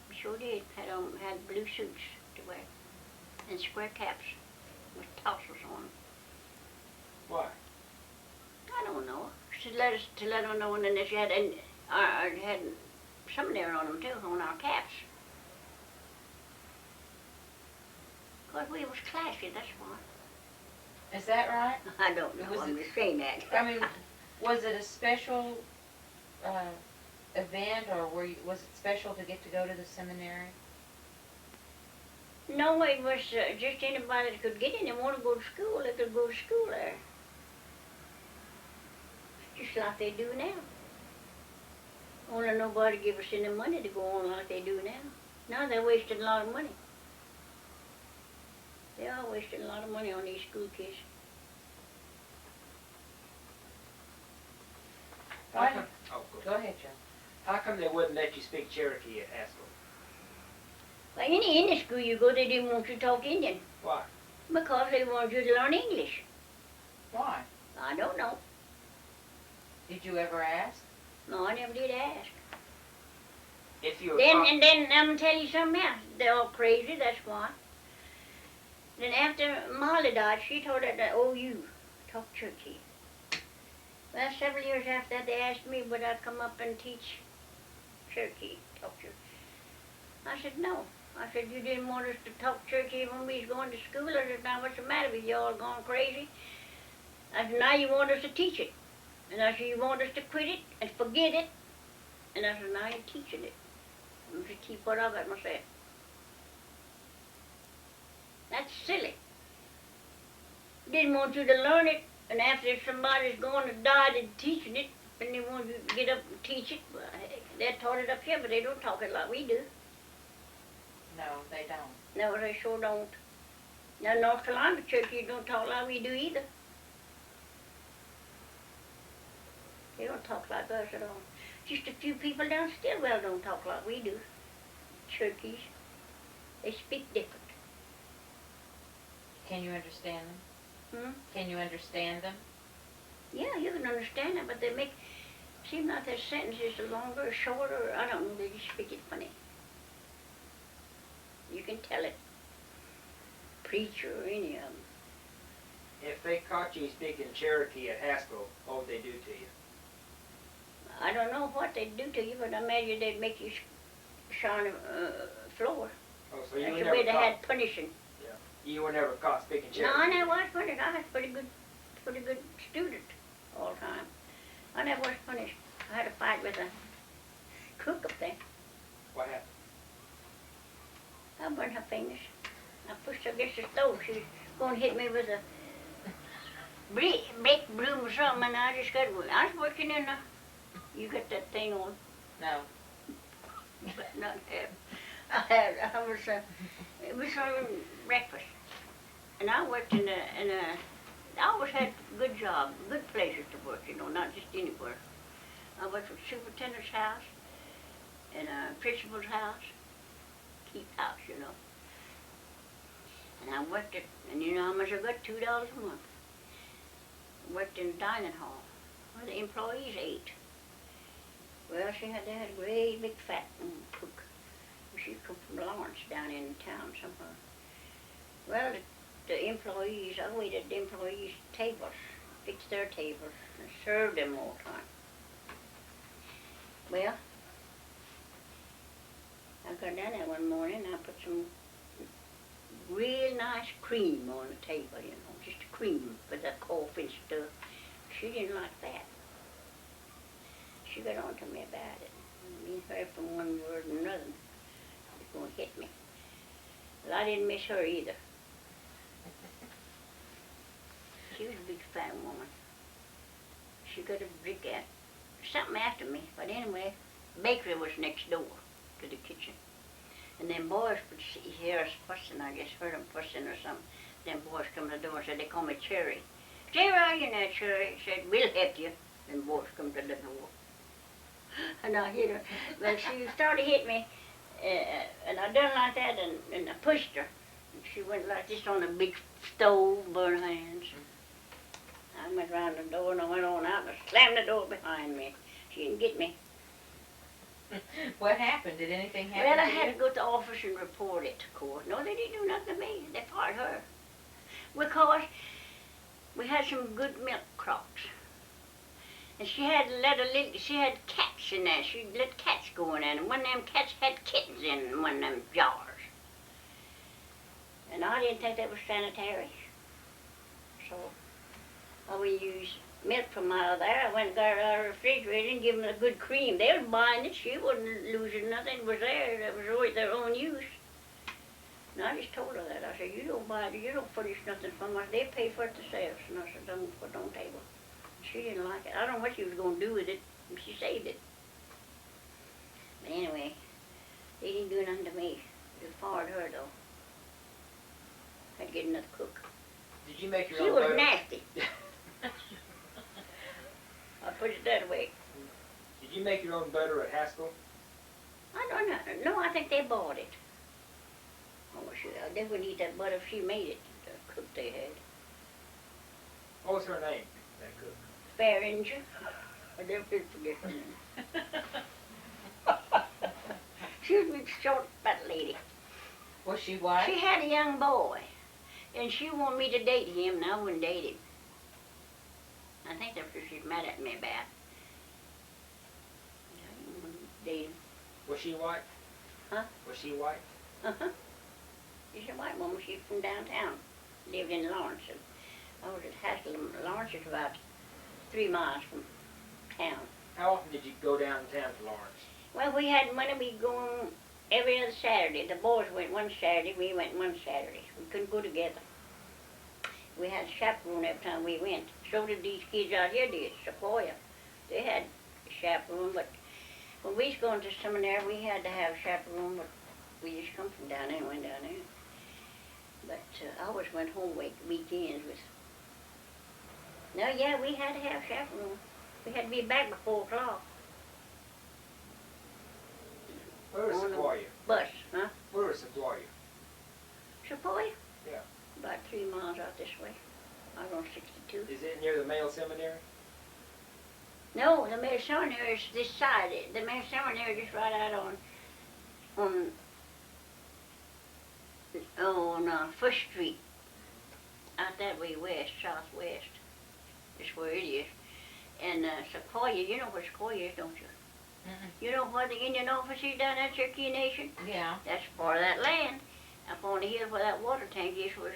We sure did. Had blue suits to wear. And square caps with tassels on them. Why? I don't know. To let them know, and then she had, had seminary on them too, on our caps. Because we was classy, that's why. Is that right? I don't know. Was I'm it- just saying that. I mean, was it a special event, or was it special to get to go to the seminary? No, it was just anybody that could get in and want to go to school, they could go to school there. Just like they do now. Only nobody give us any money to go on like they do now. Now they're wasting a lot of money. They are wasting a lot of money on these school kids. How come, oh, Go ahead, Joe. How come they wouldn't let you speak Cherokee at Haskell? Well, any school you go, they didn't want you to talk Indian. Why? Because they want you to learn English. Why? I don't know. Did you ever ask? No, I never did ask. If you were Then I'm gonna tell you something else. They're all crazy, that's why. Then after Molly died, she told her that OU talk Cherokee. Well, several years after that, they asked me would I come up and teach Cherokee, talk Cherokee. I said no. I said, you didn't want us to talk Cherokee when we was going to school. I said, now what's the matter with you all going crazy? I said, now you want us to teach it. And I said, you want us to quit it and forget it? And I said, now you're teaching it. I'm going to keep what I got myself. That's silly. Didn't want you to learn it, and after somebody's going to die, they're teaching it, and they want you to get up and teach it. Well, heck, they're taught it up here, but they don't talk it like we do. No, they don't. No, they sure don't. Now, North Carolina Cherokee don't talk like we do either. They don't talk like us at all. Just a few people down Stillwell don't talk like we do. Cherokees. They speak different. Can you understand them? Can you understand them? Yeah, you can understand them, but they make seem like their sentences are longer or shorter. Or I don't know. They just speak it funny. You can tell it. Preacher or any of them. If they caught you speaking Cherokee at Haskell, what would they do to you? I don't know what they'd do to you, but I imagine they'd make you shine a floor. Oh, so you That's were the never way they caught, had punishing. you were never caught speaking No, Cherokee? I never was punished. I was a pretty good student all the time. I never was punished. I had a fight with a cook up there. What happened? I burned her fingers. I pushed her against the stove. She was going to hit me with a big broom or something, and I just got, I was working in the, you got that thing on? No. But not there. It was on breakfast. And I worked in a, I always had good job, good places to work, you know, not just anywhere. I worked for the superintendent's house, and a principal's house, keep house, you know. And I worked at, and you know how much I got? $2 a month. I worked in the dining hall, where the employees ate. Well, they had a great big fat cook. She come from Lawrence down in town somewhere. Well, the employees, I waited at the employees' tables, fixed their tables, and served them all the time. Well, I got down there one morning and I put some real nice cream on the table, you know, just a cream with the coffee and stuff. She didn't like that. She got on to me about it. Me and her from one word to another. She was going to hit me. Well, I didn't miss her either. She was a big fat woman. She got a big something after me, but anyway, the bakery was next door to the kitchen. And them boys would hear us fussing, I guess, heard them fussing or something. Them boys come to the door and said, they call me Cherry. Cherry, are you now, Cherry? Said, we'll help you. Them boys come to the door. And I hit her. But she started to hit me, and I done like that, and I pushed her. And she went like this on a big stove, burned her hands. I went around the door and I went on out and I slammed the door behind me. She didn't get me. What happened? Did anything happen? Well, I to had you? to go to the office and report it to court. No, they didn't do nothing to me. They fired her. Because we had some good milk crops. And she had she had cats in there. She let cats go in there. And one of them cats had kittens in one of them jars. And I didn't think that was sanitary. So we used milk from out of there. I went and got it out of the refrigerator and gave them a good cream. They was buying it. She wasn't losing nothing. It was there. That was always their own use. And I just told her that. I said, you don't buy it. You don't furnish nothing from us. They pay for it themselves. And I said, don't put it on the table. She didn't like it. I don't know what she was going to do with it. She saved it. But anyway, they didn't do nothing to me. They fired her though. Had to get another cook. Did you make your She own was butter? nasty. I'll put it that way. Did you make your own butter at Haskell? I don't know. No, I think they bought it. Oh, they wouldn't eat that butter if she made it. The cook they had. What was her name, that cook? Faringer. I never did forget her name. She was a big, short, fat lady. Was she white? She had a young boy, and she wanted me to date him, and I wouldn't date him. I think that's what she's mad at me about. I didn't want to date him. Was she white? Huh? Was she white? Uh-huh. She's a white woman. She's from downtown. Lived in Lawrence. And I was at Haskell. Lawrence is about 3 miles from town. How often did you go downtown to Lawrence? Well, we had money. We'd go on every other Saturday. The boys went one Saturday. We went one Saturday. We couldn't go together. We had a chaperone every time we went. So did these kids out here did. Sequoia. They had a chaperone, but when we was going to seminary, we had to have a chaperone, but we just come from down there and went down there. But I always went home weekends with. No, yeah, we had to have chaperone. We had to be back by 4 o'clock. Where was On the Sequoia? Bus, huh? Where was Sequoia? Sequoia? Yeah. About 3 miles out this way. I was on 62. Is it near the male seminary? No, the male seminary is this side. The male seminary is just right out on First Street. Out that way west, southwest. That's where it is. And Sequoia, you know where Sequoia is, don't you? Mm-mm. You know where the Indian office is down at Cherokee Nation? Yeah. That's part of that land. Up on the hill where that water tank is, where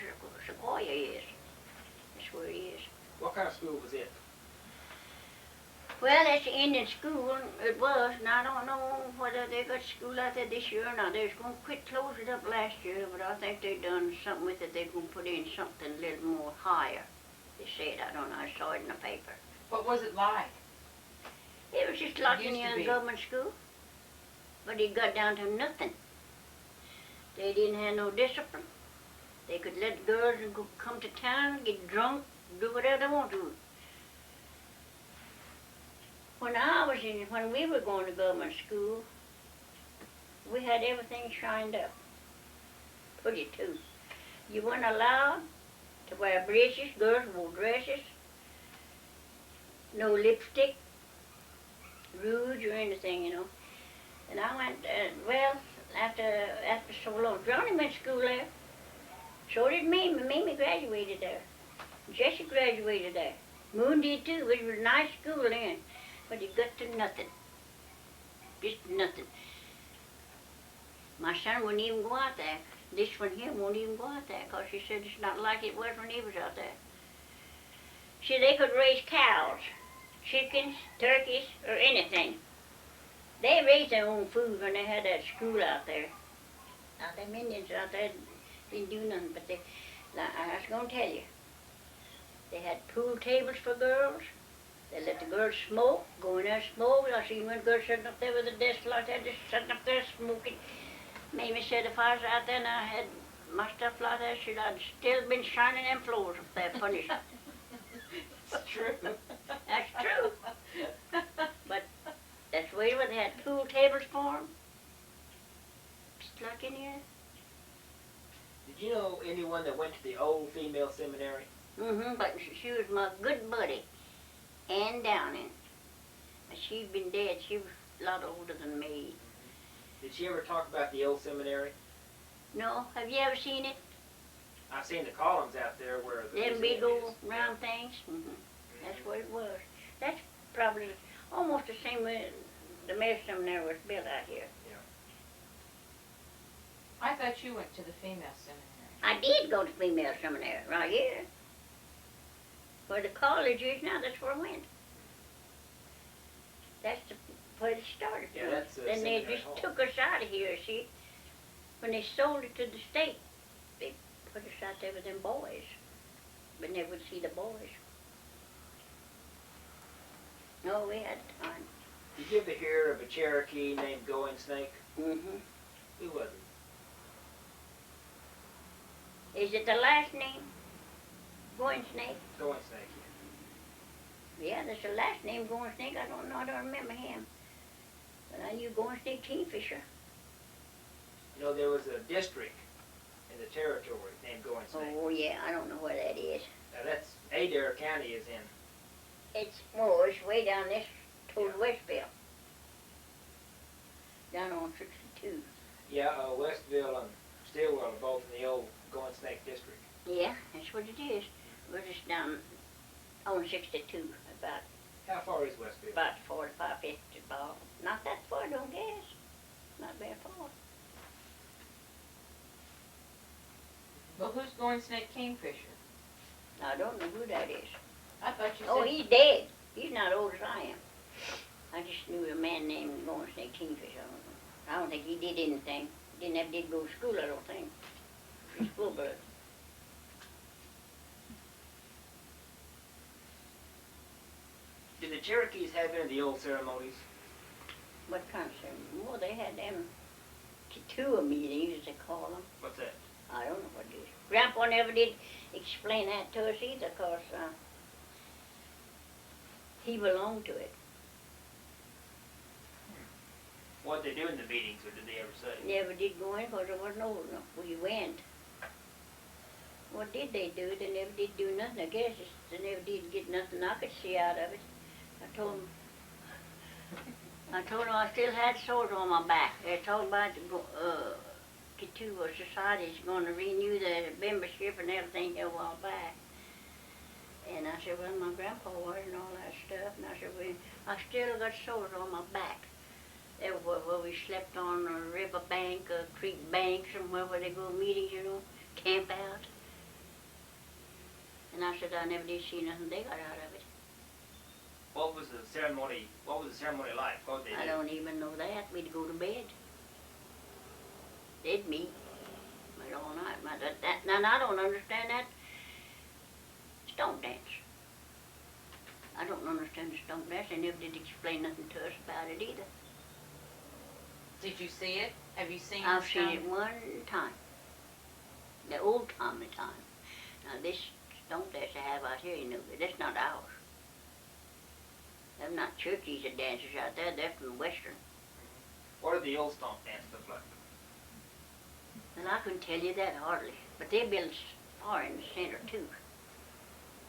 Sequoia is. That's where it is. What kind of school was it? Well, that's the Indian school. It was, and I don't know whether they got school out there this year or not. They was going to quit close it up last year, but I think they done something with it. They're going to put in something a little more higher. They said, I don't know, I saw it in the paper. What was it like? It was just like any Used to other be. government school, but it got down to nothing. They didn't have no discipline. They could let the girls come to town, get drunk, do whatever they want to. When we were going to government school, we had everything shined up. Pretty too. You weren't allowed to wear breeches. Girls wore dresses. No lipstick, rouge or anything, you know. And I went, after so long, Johnny went to school there. So did Mamie. Mamie graduated there. Jesse graduated there. Moon did too. It was a nice school then. But it got to nothing. Just nothing. My son wouldn't even go out there. This one here won't even go out there because she said it's not like it was when he was out there. See, they could raise cows, chickens, turkeys, or anything. They raised their own food when they had that school out there. Now, them Indians out there didn't do nothing, but I was going to tell you. They had pool tables for girls. They let the girls smoke, go in there and smoke. I seen one girl sitting up there with a desk like that, just sitting up there smoking. Mamie said if I was out there and I had my stuff like that, I'd still been shining them floors up there, punished. It's true. That's true. But that's the way it was. They had pool tables for them. Just like in here. Did you know anyone that went to the old female seminary? Mm-hmm, but she was my good buddy, Ann Downing. But she'd been dead. She was a lot older than me. Did she ever talk about the old seminary? No, have you ever seen it? I've seen the columns out there where the Them museum big old is. round things? Mm-hmm. That's what it was. That's probably almost the same way the male seminary was built out here. I thought you went to the female seminary. I did go to female seminary right here. Where the college is now, that's where I went. That's where it started. Yeah, that's Then they Seminary just Hall. took us out of here, see? When they sold it to the state, they put us out there with them boys. But never would see the boys. No, we had time. Did you ever hear of a Cherokee named Going Snake? Mm-hmm. Who was it? Is it the last name? Going Snake? Going Snake. Yeah, there's a last name Going Snake. I don't know. I don't remember him. But I knew Going Snake Kingfisher. You know, there was a district in the territory named Going Snake. Oh, yeah. I don't know where that is. Now that's Adair County is in. It's way down this toward Westville. Down on 62. Yeah, Westville and Stillwell are both in the old Going Snake district. Yeah, that's what it is. We're just down on 62, about How far is Westville? 45, 50 miles. Not that far, don't guess. Not very far. Well, who's Going Snake Kingfisher? I don't know who that is. I thought you said. Oh, he's dead. He's not old as I am. I just knew a man named Going Snake Kingfisher. I don't think he did anything. Did go to school, I don't think. He's school bird. Did the Cherokees have any of the old ceremonies? What kind of ceremony? Well, they had them two meetings, as they call them. What's that? I don't know what it is. Grandpa never did explain that to us either, 'cause he belonged to it. What did they do in the meetings, or did they ever say? Never did go in 'cause I wasn't old enough. We went. What did they do? They never did do nothing. I guess they never did get nothing I could see out of it. I told them I still had sores on my back. They told about the Kituwa Society's going to renew their membership and everything a while back. And I said, well, my grandpa was and all that stuff. And I said, well, I still got sores on my back. They were where we slept on a river bank, a creek bank, somewhere where they go to meetings, you know, camp out. And I said, I never did see nothing they got out of it. What was the ceremony? What was the ceremony like? What did they do? I don't even know that. We'd go to bed. They'd meet. But all night. Now, I don't understand that stone dance. I don't understand the stone dance. They never did explain nothing to us about it either. Did you see it? Have you seen I've the seen stone? it one time. The old timey time. Now, this stone dance they have out here, you know, that's not ours. They're not churches or dancers out there. They're from Western. What did the old stomp dance look like? And I couldn't tell you that hardly. But they built far in the center, too.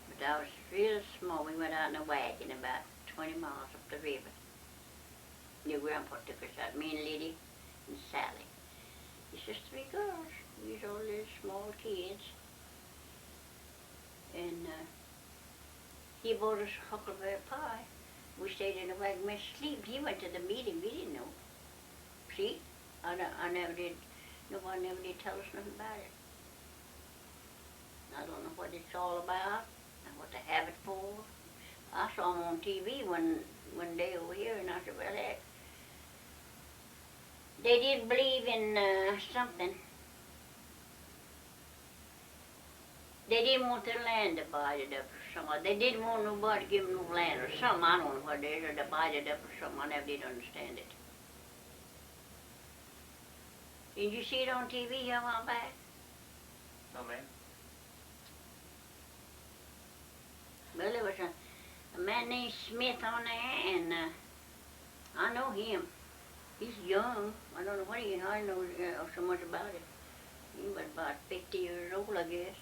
But I was real small. We went out in a wagon about 20 miles up the river. Your grandpa took us out, me and Liddy and Sally. It's just 3 girls. We was all little small kids. And he bought us a huckleberry pie. We stayed in the wagon, went to sleep. He went to the meeting. We didn't know. See? I never did. Nobody never did tell us nothing about it. I don't know what it's all about and what they have it for. I saw them on TV one day over here, and I said, well, heck, they did believe in something. They didn't want their land divided up or something. They didn't want nobody to give them no land or something. I don't know what it is, or divided up or something. I never did understand it. Did you see it on TV a while back? No, ma'am. Well, there was a man named Smith on there, and I know him. He's young. I don't know what he is. I don't know so much about it. He was about 50 years old, I guess.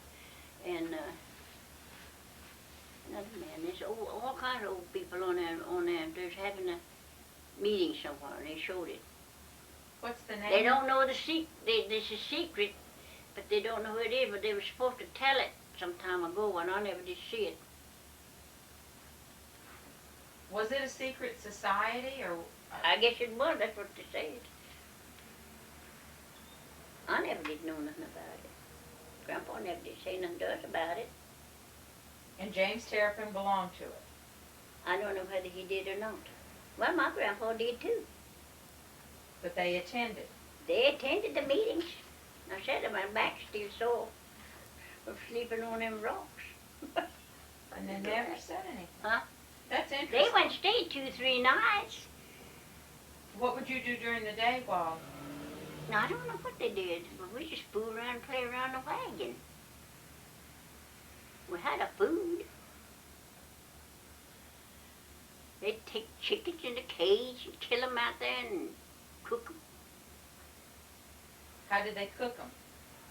And another man. There's all kinds of old people on there. They're having a meeting somewhere, and they showed it. What's the name? They don't know the secret. This is secret, but they don't know who it is. But they were supposed to tell it some time ago, and I never did see it. Was it a secret society or? I guess it was. That's what they said. I never did know nothing about it. Grandpa never did say nothing to us about it. And James Terrapin belonged to it. I don't know whether he did or not. Well, my grandpa did too. But they attended. They attended the meetings. I said to my back still sore from sleeping on them rocks. And they never said anything. Huh? That's They interesting. went stayed 2-3 nights. What would you do during the day while? Now, I don't know what they did, but we just fooled around and played around the wagon. We had a food. They'd take chickens in the cage and kill them out there and cook them. How did they cook them?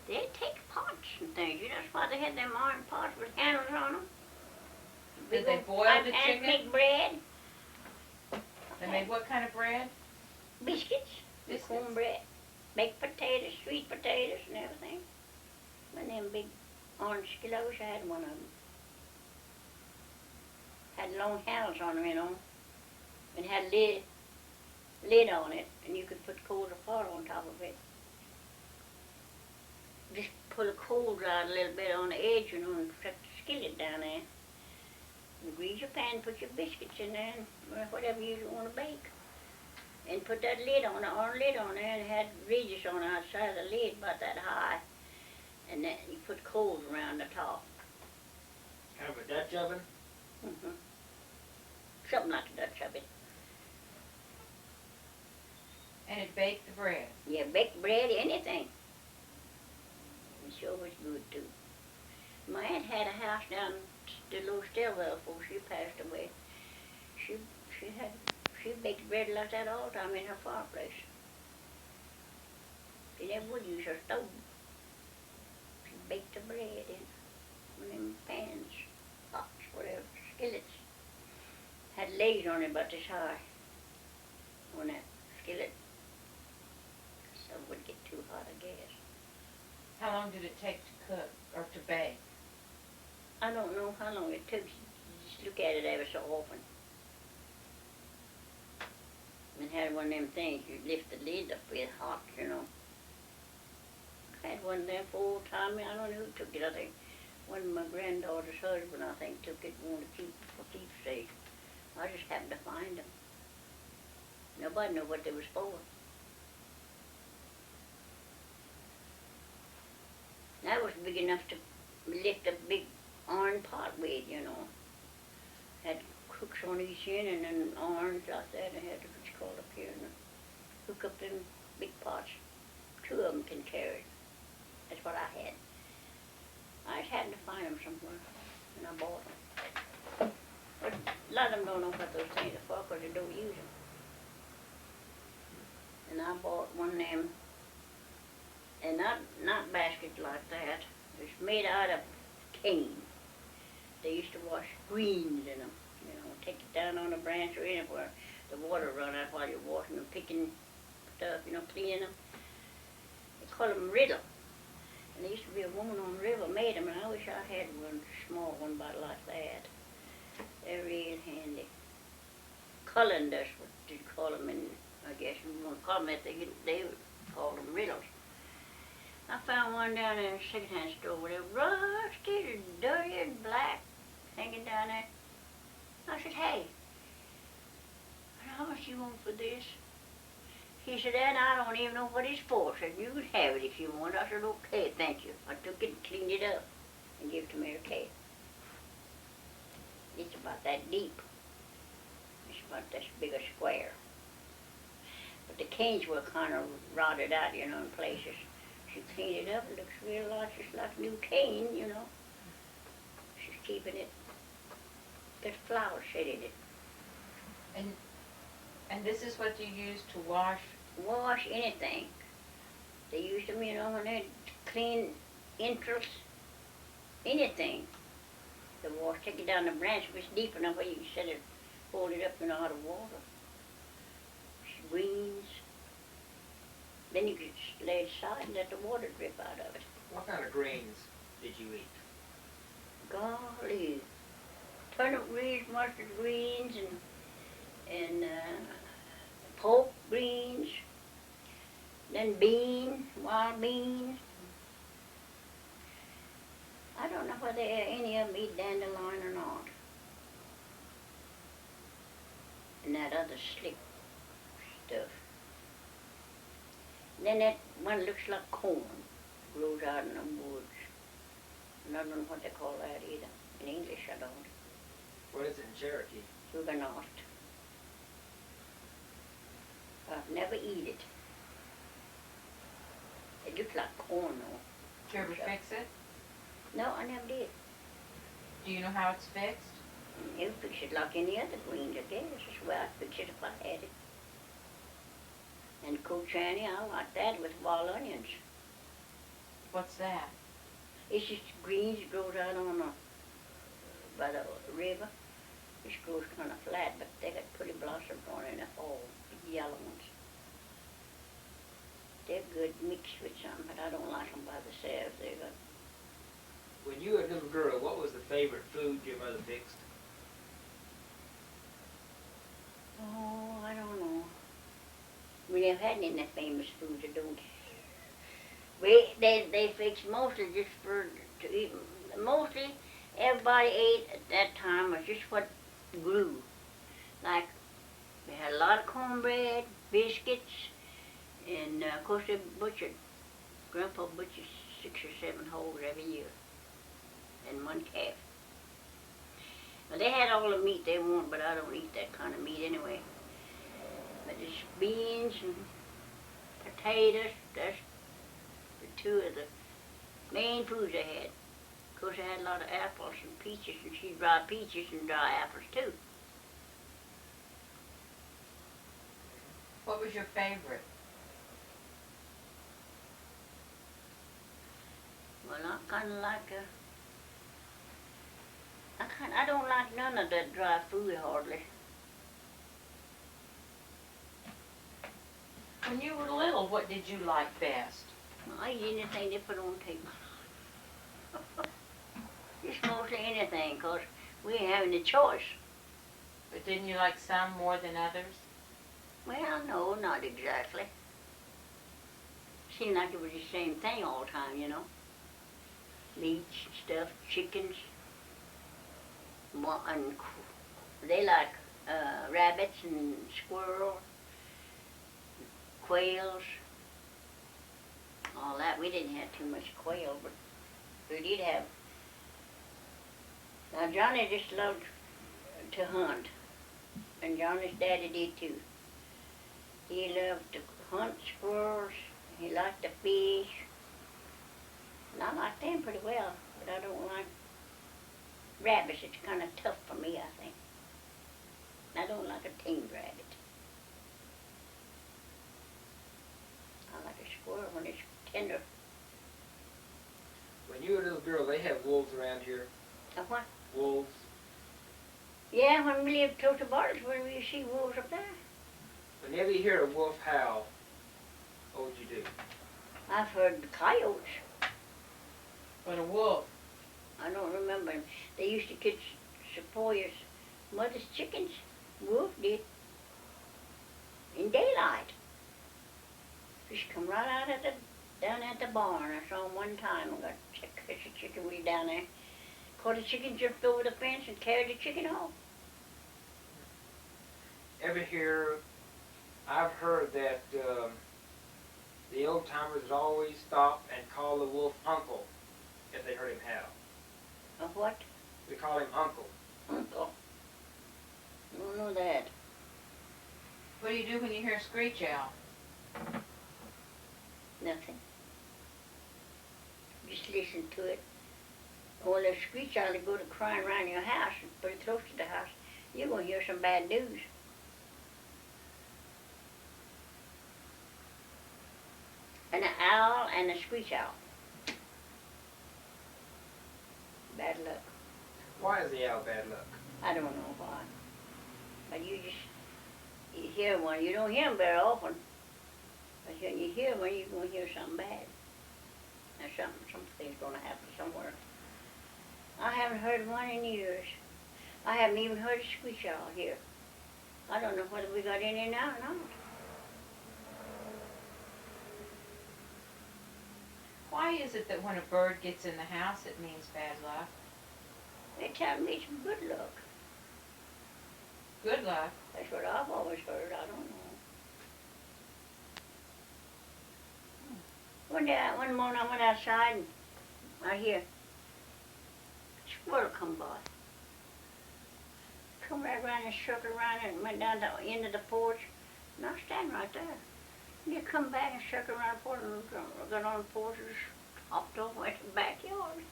They'd take pots and things. You know, that's why they had them iron pots with handles on them. Did they boil the chicken? And make bread. They made what kind of bread? Biscuits. Biscuits. Cornbread. Baked potatoes, sweet potatoes and everything. One of them big orange kilos, I had one of them. Had long handles on them, you know. And had lid on it. And you could put coals of water on top of it. Just pull the coals out a little bit on the edge, you know, and set the skillet down there. And grease your pan, put your biscuits in there, and whatever you want to bake. And put that lid on, or lid on there, and it had ridges on the outside of the lid about that high. And then you put coals around the top. Kind of a Dutch oven? Mm-hmm. Something like a Dutch oven. And it baked the bread. Yeah, baked bread, anything. It sure was good, too. My aunt had a house down the little Stilwell before she passed away. She baked bread like that all the time in her fireplace. She never would use her stove. She baked the bread in one of them pans, pots, whatever, skillets. Had legs on it about this high on that skillet. So it would get too hot, I guess. How long did it take to cook or to bake? I don't know how long it took. You just look at it ever so often. And had one of them things you lift the lid up with hot, you know. I had one of them for old timey. I don't know who took it. I think one of my granddaughter's husband, I think, took it and wanted to keep it for keepsake. I just happened to find them. Nobody knew what they was for. That was big enough to lift a big iron pot with, you know. Had hooks on each end and then irons like that, and had what's called up here, and hook up them big pots. Two of them can carry it. That's what I had. I just happened to find them somewhere, and I bought them. But a lot of them don't know what those things are for, because they don't use them. And I bought one of them, and not baskets like that. It's made out of cane. They used to wash greens in them, you know, take it down on a branch or anywhere. The water run out while you're washing them, picking stuff, you know, cleaning them. They call them riddle. And there used to be a woman on the river made them, and I wish I had one, small one about like that. They're real handy. Colanders, what you call them, and I guess you want to call them that, they would call them riddles. I found one down in a second-hand store with it rusted and dirty and black hanging down there. I said, hey, how much you want for this? He said, Ann, I don't even know what it's for. I said, you can have it if you want. I said, okay, thank you. I took it and cleaned it up and gave it to Mary Kay. It's about that deep. It's about this big a square. But the canes were kind of rotted out, you know, in places. She cleaned it up. It looks real like just like new cane, you know. She's keeping it. There's flour set in it. And this is what you use to wash? Wash anything. They used them, you know, when they clean entrails, anything. The wash, take it down the branch if it's deep enough where you can set it, hold it up in a lot of water. Greens. Then you could lay it aside and let the water drip out of it. What kind of greens did you eat? Golly. Turnip greens, mustard greens, and pork greens, then beans, wild beans. I don't know whether any of them eat dandelion or not. And that other slick stuff. Then that one looks like corn, grows out in the woods. And I don't know what they call that either. In English, I don't. What is it in Cherokee? Huguenot. I've never eat it. It looks like corn though. Did you ever fix it? No, I never did. Do you know how it's fixed? You fix it like any other greens, I guess. That's where I'd fix it if I had it. And cochani, I like that with wild onions. What's that? It's just greens that grows out on by the river. It grows kind of flat, but they got pretty blossoms on it in the fall, big yellow ones. They're good mixed with something, but I don't like them by themselves. They're good. When you were a little girl, what was the favorite food your mother fixed? Oh, I don't know. We never had any of that famous food, I don't. They fixed mostly just for to eat. Mostly everybody ate at that time was just what grew. Like we had a lot of cornbread, biscuits, and of course they butchered. Grandpa butchered 6 or 7 hogs every year, and 1 calf. Well, they had all the meat they want, but I don't eat that kind of meat anyway. But it's beans and potatoes. That's the 2 of the main foods they had. Of course, they had a lot of apples and peaches, and she dried peaches and dry apples too. What was your favorite? Well, I kind of like I don't like none of that dry food hardly. When you were little, what did you like best? I eat anything they put on the table. Just mostly anything, 'cause we ain't having a choice. But didn't you like some more than others? Well, no, not exactly. Seemed like it was the same thing all the time, you know. Meats, stuff, chickens. And they like rabbits and squirrels, quails, all that. We didn't have too much quail, but we did have. Now Johnny just loved to hunt, and Johnny's daddy did too. He loved to hunt squirrels. He liked to fish. And I like them pretty well, but I don't like rabbits. It's kind of tough for me, I think. I don't like a tame rabbit. I like a squirrel when it's tender. When you were a little girl, they had wolves around here. A what? Wolves. Yeah, when we lived close to borders, when we see wolves up there. Whenever you hear a wolf howl, what would you do? I've heard the coyotes. But a wolf. I don't remember. They used to catch Sephora's mother's chickens. Wolf did. In daylight. Just come right out of down at the barn. I saw him one time. I got catch a chicken way down there. Caught a chicken, jumped over the fence and carried the chicken home. Ever hear, I've heard that the old timers would always stop and call the wolf uncle if they heard him howl. A what? They call him uncle. Uncle. I don't know that. What do you do when you hear a screech owl? Nothing. Just listen to it. Or the screech owl go to crying around your house, pretty close to the house, you're going to hear some bad news. An owl and a screech owl. Bad luck. Why is the owl bad luck? I don't know why. But you hear one. You don't hear them very often. But when you hear one, you're going to hear something bad. And something's going to happen somewhere. I haven't heard one in years. I haven't even heard a screech owl here. I don't know whether we got any now or not. Why is it that when a bird gets in the house, it means bad luck? They tell me it's good luck. Good luck? That's what I've always heard. I don't know. One morning I went outside and I hear a squirrel come by. Come right around and circle around and went down to the end of the porch, And I stand right there. And you come back and circle around the porch and got on the porch and just hopped over into the backyard.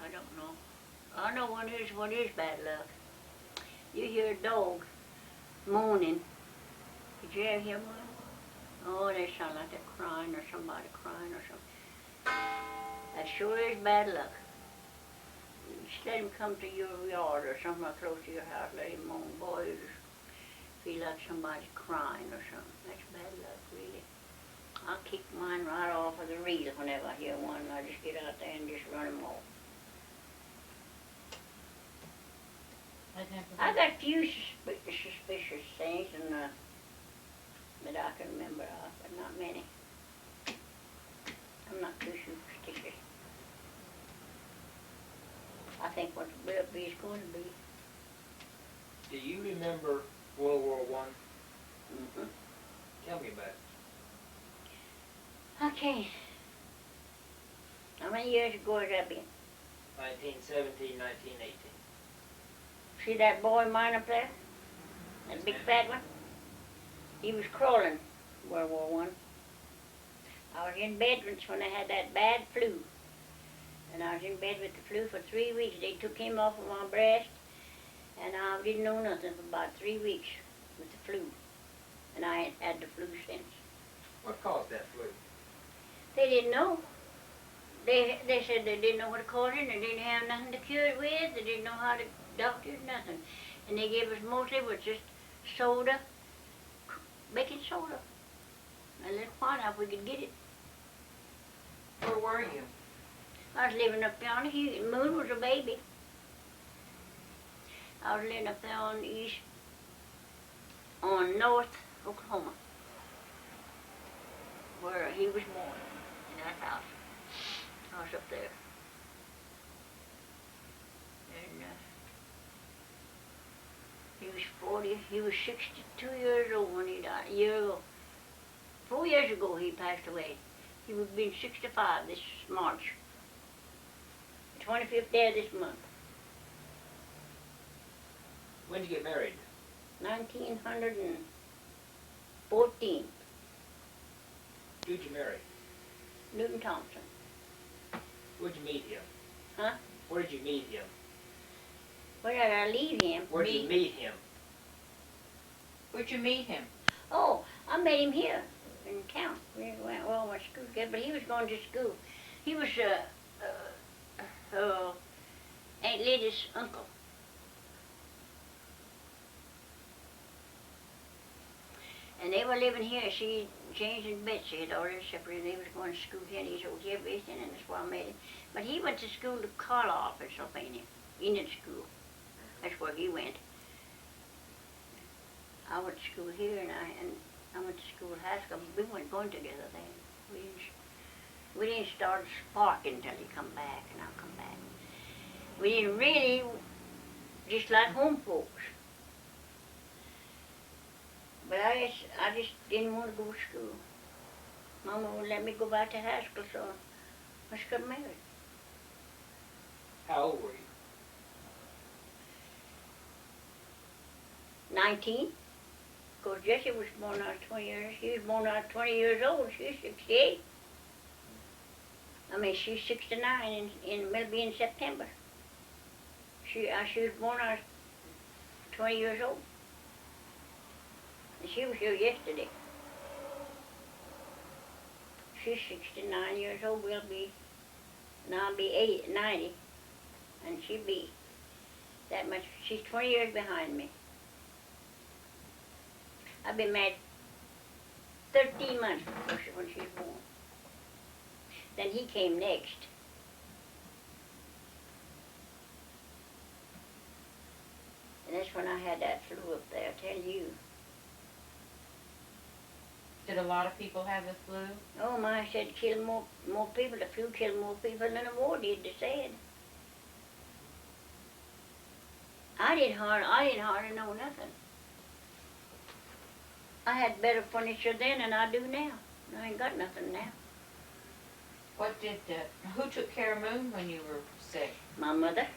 I don't know. I know what is bad luck. You hear a dog moaning. Did you ever hear one? Oh, they sound like they're crying or somebody crying or something. That sure is bad luck. You just let him come to your yard or something close to your house, let him moan. Boy, you just feel like somebody's crying or something. That's bad luck, really. I'll kick mine right off of the reel whenever I hear one. I just get out there and just run them off. I got a few suspicious things and that I can remember of, but not many. I'm not too superstitious. I think what the will be is going to be. Do you remember World War I? Mm-hmm. Tell me about it. Okay. How many years ago has that been? 1917, 1918. See that boy of mine up there? That big fat one? He was crawling World War I. I was in bed when I had that bad flu. And I was in bed with the flu for 3 weeks. They took him off of my breast. And I didn't know nothing for about 3 weeks with the flu. And I ain't had the flu since. What caused that flu? They didn't know. They said they didn't know what to cause it. They didn't have nothing to cure it with. They didn't know how to doctor it, nothing. And they gave us mostly was just soda, baking soda. And let's find out if we could get it. Where were you? I was living up there on the hill. Moon was a baby. I was living up there on the east, on North Oklahoma, where he was born, in that house. I was up there. And he was 62 years old when he died, a year ago. 4 years ago he passed away. He would have been 65 this March. 25th day of this month. When did you get married? 1914. Who'd you marry? Newton Thompson. Where'd you meet him? Huh? Where did you meet him? Where did I leave him? Where'd you meet him? Where'd you meet him? Oh, I met him here in town. We all went to school together, but he was going to school. He was Aunt Lydia's uncle. And they were living here. James and Betsy had already separated. They was going to school here, and he told everything, and that's why I met him. But he went to school to Carlisle, Pennsylvania, Indian school. That's where he went. I went to school here, and I went to school at Haskell. We weren't going together then. We didn't start sparking until he come back, and I'll come back. We didn't really, just like home folks. But I just didn't want to go to school. Mama would let me go back to Haskell, so I just got married. How old were you? 19. Of course, Jessie was born out 20 years. She was born out 20 years old. She's 68. I mean, she's 69 maybe in September. She was born out 20 years old. And she was here yesterday. She's 69 years old. I'll be 90. And she'll be that much. She's 20 years behind me. I've been married 13 months when she was born. Then he came next. And that's when I had that flu up there, I tell you. Did a lot of people have the flu? Oh my, I said kill more people. The flu killed more people than the war did, they said. I didn't hardly know nothing. I had better furniture then than I do now. I ain't got nothing now. What did, who took care of Moon when you were sick? My mother.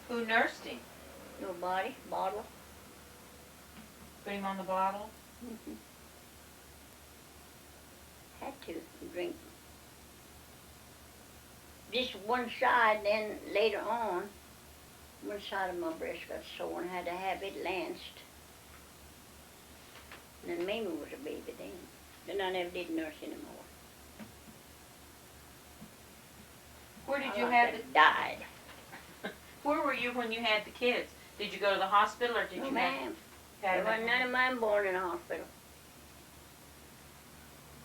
Who nursed him? Nobody. Bottle. Put him on the bottle? Mm-hmm. Had to drink. Just one side, then later on, one side of my breast got sore and I had to have it lanced. And then Mamie was a baby then. Then I never did nurse anymore. Where did I you like have to it? died. Where were you when you had the kids? Did you go to the hospital or did No, you ma'am. have There wasn't none of mine born in a hospital.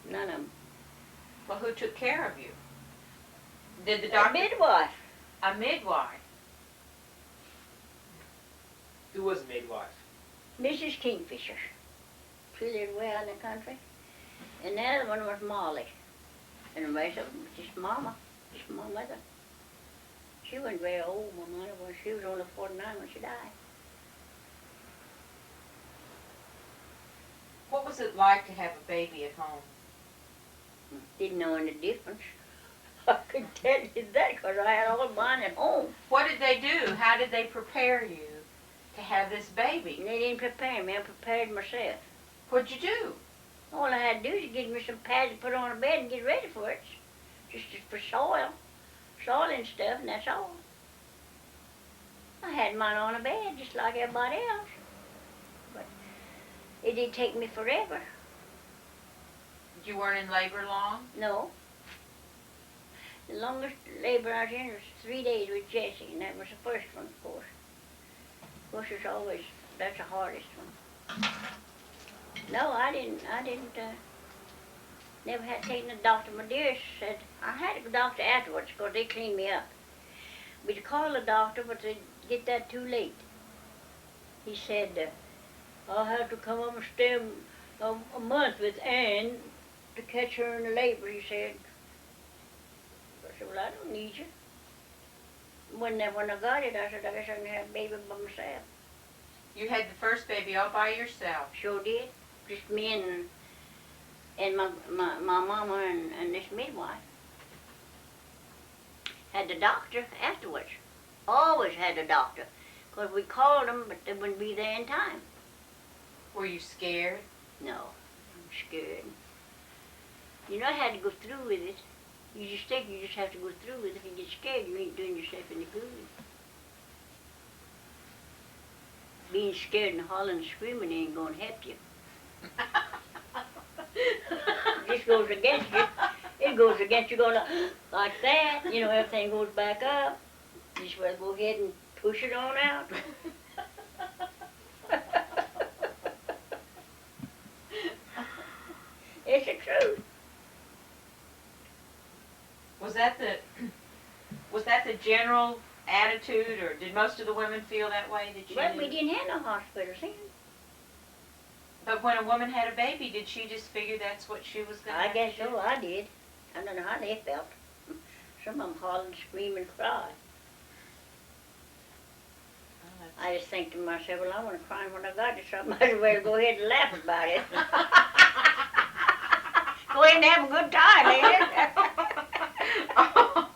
None of them. Well, who took care of you? Did the A doctor? midwife. A midwife. Who was a midwife? Mrs. Kingfisher. She lived way out in the country. And the other one was Molly. And the rest of them was just Mama. Just my mother. She wasn't very old, my mother was. She was only 49 when she died. What was it like to have a baby at home? Didn't know any difference. I could tell you that because I had all of mine at home. What did they do? How did they prepare you to have this baby? And they didn't prepare me. I prepared myself. What'd you do? All I had to do was give me some pads to put on a bed and get ready for it. Just for soil and stuff, and that's all. I had mine on a bed just like everybody else. But it didn't take me forever. You weren't in labor long? No. The longest labor I was in was 3 days with Jessie, and that was the first one, of course. Of course, it's always, that's the hardest one. No, I didn't, never had taken a doctor. My dearest said, I had a doctor afterwards, because they cleaned me up. We'd call the doctor, but they'd get that too late. He said, I'll have to come up and stay a month with Ann to catch her in the labor, he said. I said, well, I don't need you. When I got it, I said, I guess I can have a baby by myself. You had the first baby all by yourself? Sure did. Just me and my mama and this midwife. Had the doctor afterwards. Always had the doctor. Because we called them, but they wouldn't be there in time. Were you scared? No, I'm scared. You know, I had to go through with it. You just think you just have to go through with it. If you get scared, you ain't doing yourself any good. Being scared and hollering and screaming ain't going to help you. It just goes against you. It goes against you going like that. You know, everything goes back up. You just want to go ahead and push it on out. It's the truth. Was that the general attitude, or did most of the women feel that way? That you Well, knew? we didn't have no hospitals then. But when a woman had a baby, did she just figure that's what she was going to I guess so, I did. I don't know how they felt. Some of them hollered, screamed, and cried. I just think to myself, well, I want to cry when I got it, so I might as well go ahead and laugh about it. Go ahead and have a good time, ain't it? Oh,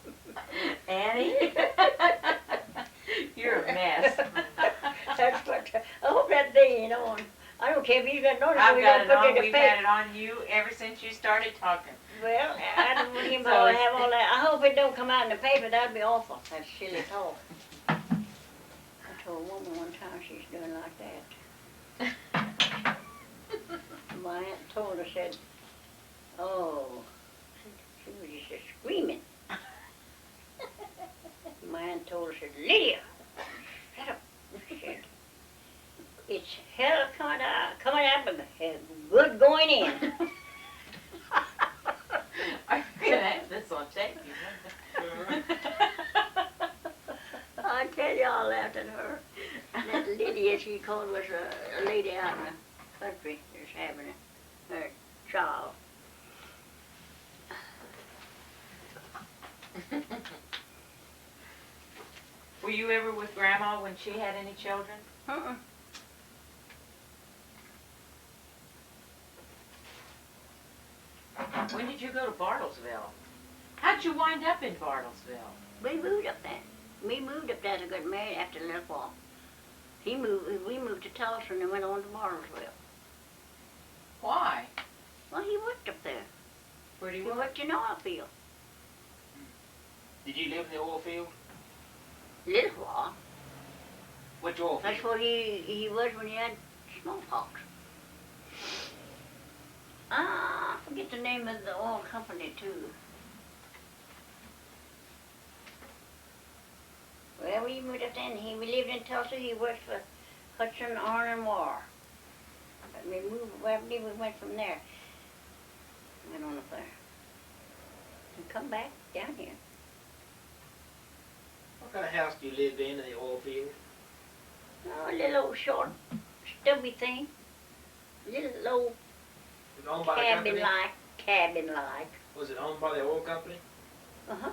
Annie, you're a mess. That's what, I hope that thing ain't on. I don't care if he's got notice. I've got it on. We've We've had it on you ever since you started talking. Well, I don't want him to So have all that. I hope it don't come out in the paper. That'd be awful. That's silly talk. I told a woman one time she's doing like that. My aunt told her, said, oh, she was just screaming. My aunt told her, said, Lydia, shut up. She said, it's hell coming out, but good going in. I'm gonna have this on tape. I tell you, I laughed at her. That Lydia, she called, was a lady out in the country that's having her child. Were you ever with Grandma when she had any children? Uh-uh. When did you go to Bartlesville? How'd you wind up in Bartlesville? We moved up there. We moved up there to get married after a little while. We moved to Tulsa and then went on to Bartlesville. Why? Well, he worked up there. Where do He you work? worked in the oil field. Did you live in the oil field? Little while. Which oil field? That's where he was when he had smallpox. I forget the name of the oil company too. Well, we moved up then. We lived in Tulsa. He worked for Hudson Ardmore. But we moved. Well, I believe we went from there. Went on up there. And come back down here. What kind of house do you live in the oil field? Oh, a little old short, stubby thing. Little old Was it owned by the company? cabin-like. Was it owned by the oil company? Uh-huh.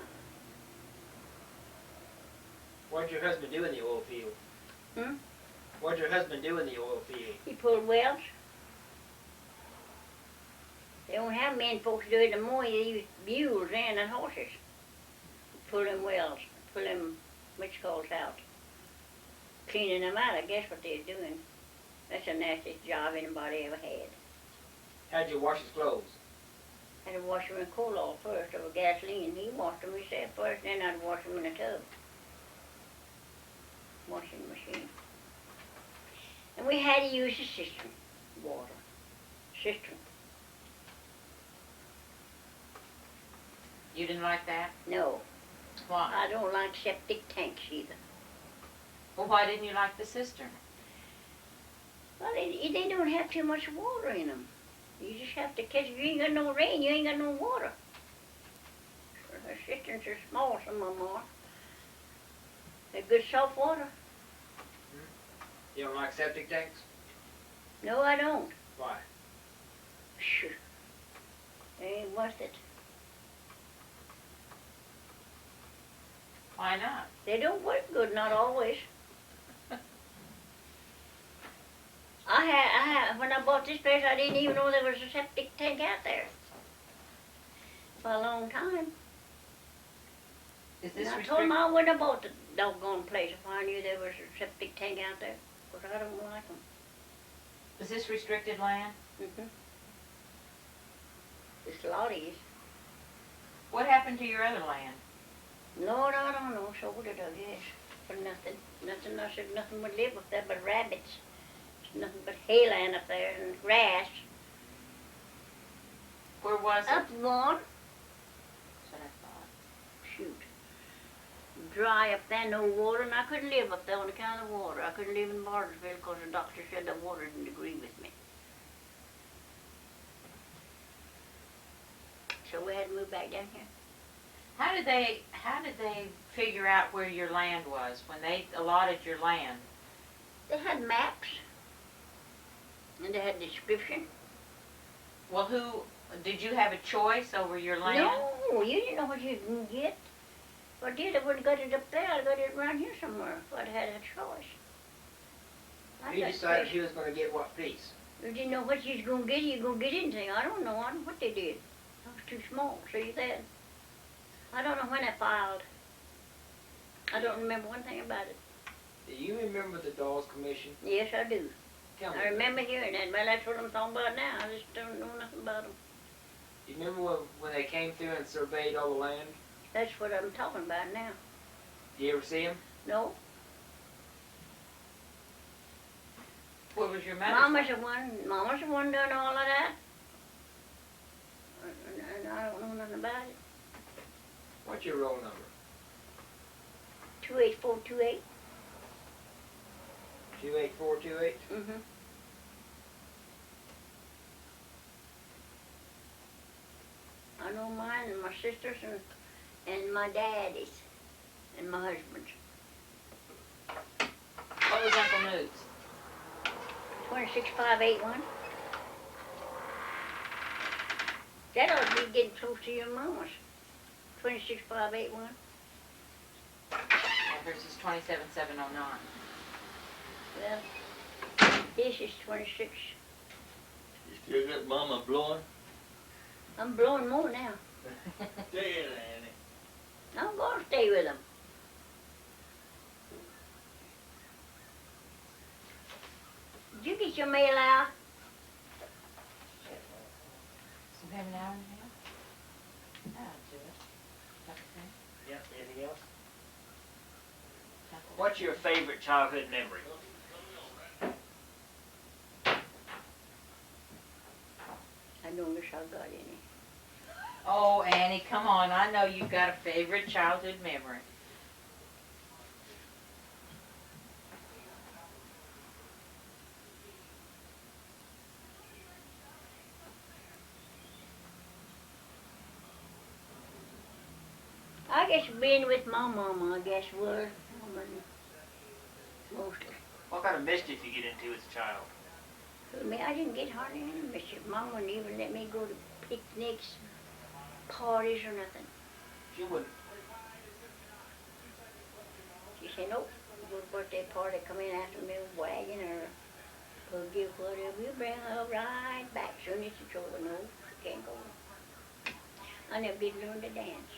What did your husband do in the oil field? Hmm? What did your husband do in the oil field? He pulled wells. They don't have men folks do it no more. They use mules and horses. Pull them wells. Pull them calls out. Cleaning them out, I guess what they're doing. That's the nastiest job anybody ever had. How'd you wash his clothes? Had to wash them in coal oil first over gasoline. He washed them himself first, then I'd wash them in a tub. Washing machine. And we had to use a cistern. Water. Cistern. You didn't like that? No. Why? I don't like septic tanks either. Well, why didn't you like the cistern? Well, they don't have too much water in them. You just have to catch. If you ain't got no rain, you ain't got no water. The cisterns are small, some of them are. They're good soft water. You don't like septic tanks? No, I don't. Why? Sure. They ain't worth it. Why not? They don't work good, not always. When I bought this place, I didn't even know there was a septic tank out there. For a long time. Is this And I told restricted? him I wouldn't have bought the doggone place if I knew there was a septic tank out there. Because I don't like them. Is this restricted land? Mm-hmm. It's a lot of these. What happened to your other land? Lord, I don't know. Sold it, I guess. For nothing. Nothing. I said nothing would live up there but rabbits. There's nothing but hay land up there and grass. Where was it? Up one. That's what I thought. Shoot. Dry up there, no water, and I couldn't live up there on account of water. I couldn't live in Bartlesville because the doctor said the water didn't agree with me. So we had to move back down here. How did they figure out where your land was when they allotted your land? They had maps. And they had description. Well, did you have a choice over your land? No, you didn't know what you was going to get. If I did, I wouldn't have got it up there. I'd got it around here somewhere if I'd had a choice. He decided he was going to get what piece? You didn't know what you was going to get. You going to get anything. I don't know. I don't know what they did. I was too small. See that? I don't know when I filed. I don't remember one thing about it. Do you remember the Dawes Commission? Yes, I do. Tell me. I remember hearing that. Well, that's what I'm talking about now. I just don't know nothing about them. Do you remember when they came through and surveyed all the land? That's what I'm talking about now. Did you ever see them? No. What was your mother? Mama's the one doing all of that. And I don't know nothing about it. What's your roll number? 28428. 28428? Mm-hmm. I know mine and my sister's and my daddy's and my husband's. What was Uncle Newt's? 26581. That ought to be getting close to your mama's. 26581. Hers is 27709. Well, this is 26. You still got Mama blowing? I'm blowing more now. Stay, Annie. I'm going to stay with them. Did you get your mail out? So we have an hour and a half? That'll do it. Okay. Yep, anything else? What's your favorite childhood memory? I don't wish I got any. Oh, Annie, come on. I know you've got a favorite childhood memory. I guess being with my mama, I guess, was mostly. What kind of mischief you get into as a child? I mean, I didn't get hardly any mischief. Mom wouldn't even let me go to picnics, parties, or nothing. She wouldn't. She said, nope, go to birthday party, come in after me with a wagon or buggy or whatever. You bring her right back soon as it's over. No, she can't go. I never did learn to dance.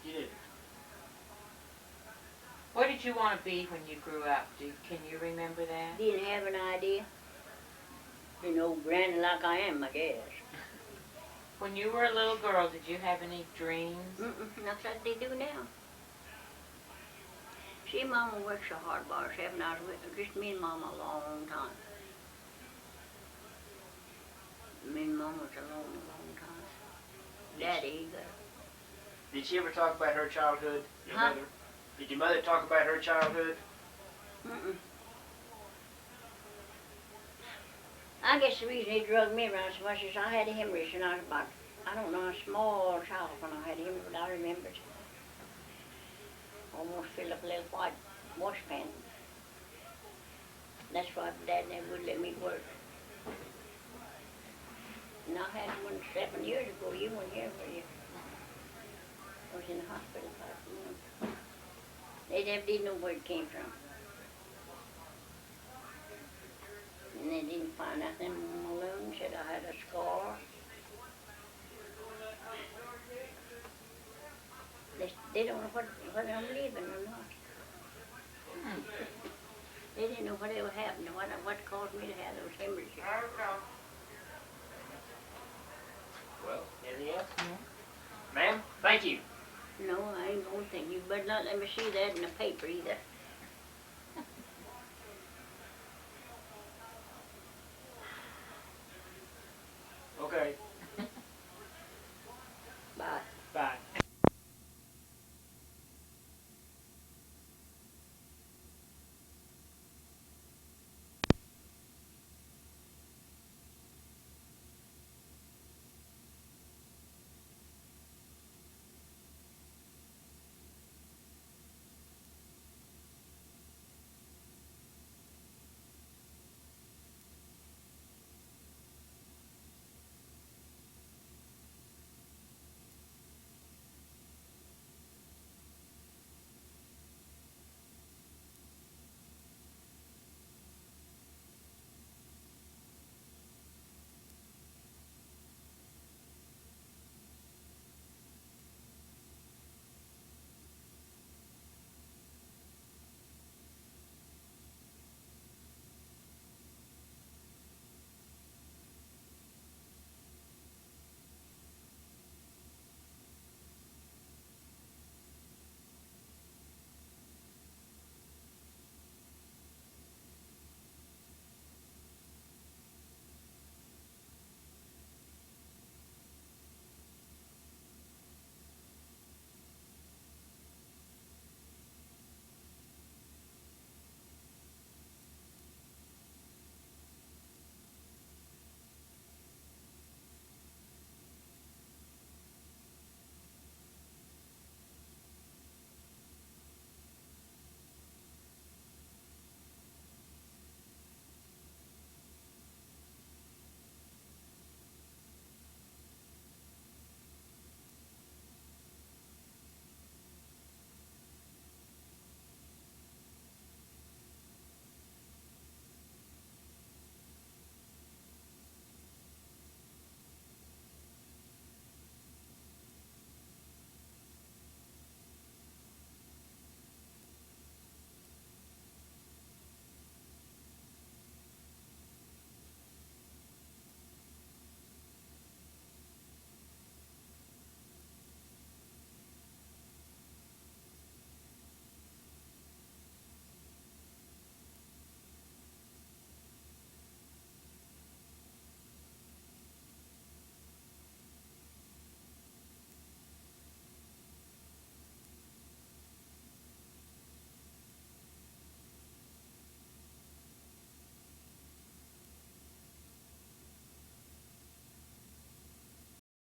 You didn't. What did you want to be when you grew up? Can you remember that? Didn't have an idea. You know, granny like I am, I guess. When you were a little girl, did you have any dreams? Not like they do now. See, Mama worked so hard by herself, and I was with her, just me and Mama a long time. Me and Mama was alone a long time. Daddy, he got. Did she ever talk about her childhood? Your Huh? mother? Did your mother talk about her childhood? I guess the reason he drugged me around so much is I had a hemorrhage and I was about, I don't know, a small child when I had a hemorrhage, but I remember it. Almost filled up a little white washpan. That's why Dad never would let me work. And I had one 7 years ago. You weren't here for you. I was in the hospital for a month. They never did know where it came from. And they didn't find nothing in my lung. Said I had a scar. They don't know whether I'm living or not. They didn't know whatever happened, what caused me to have those hemorrhages. Well, anything else? Ma'am, thank you. No, I ain't gonna think you better not let me see that in the paper either.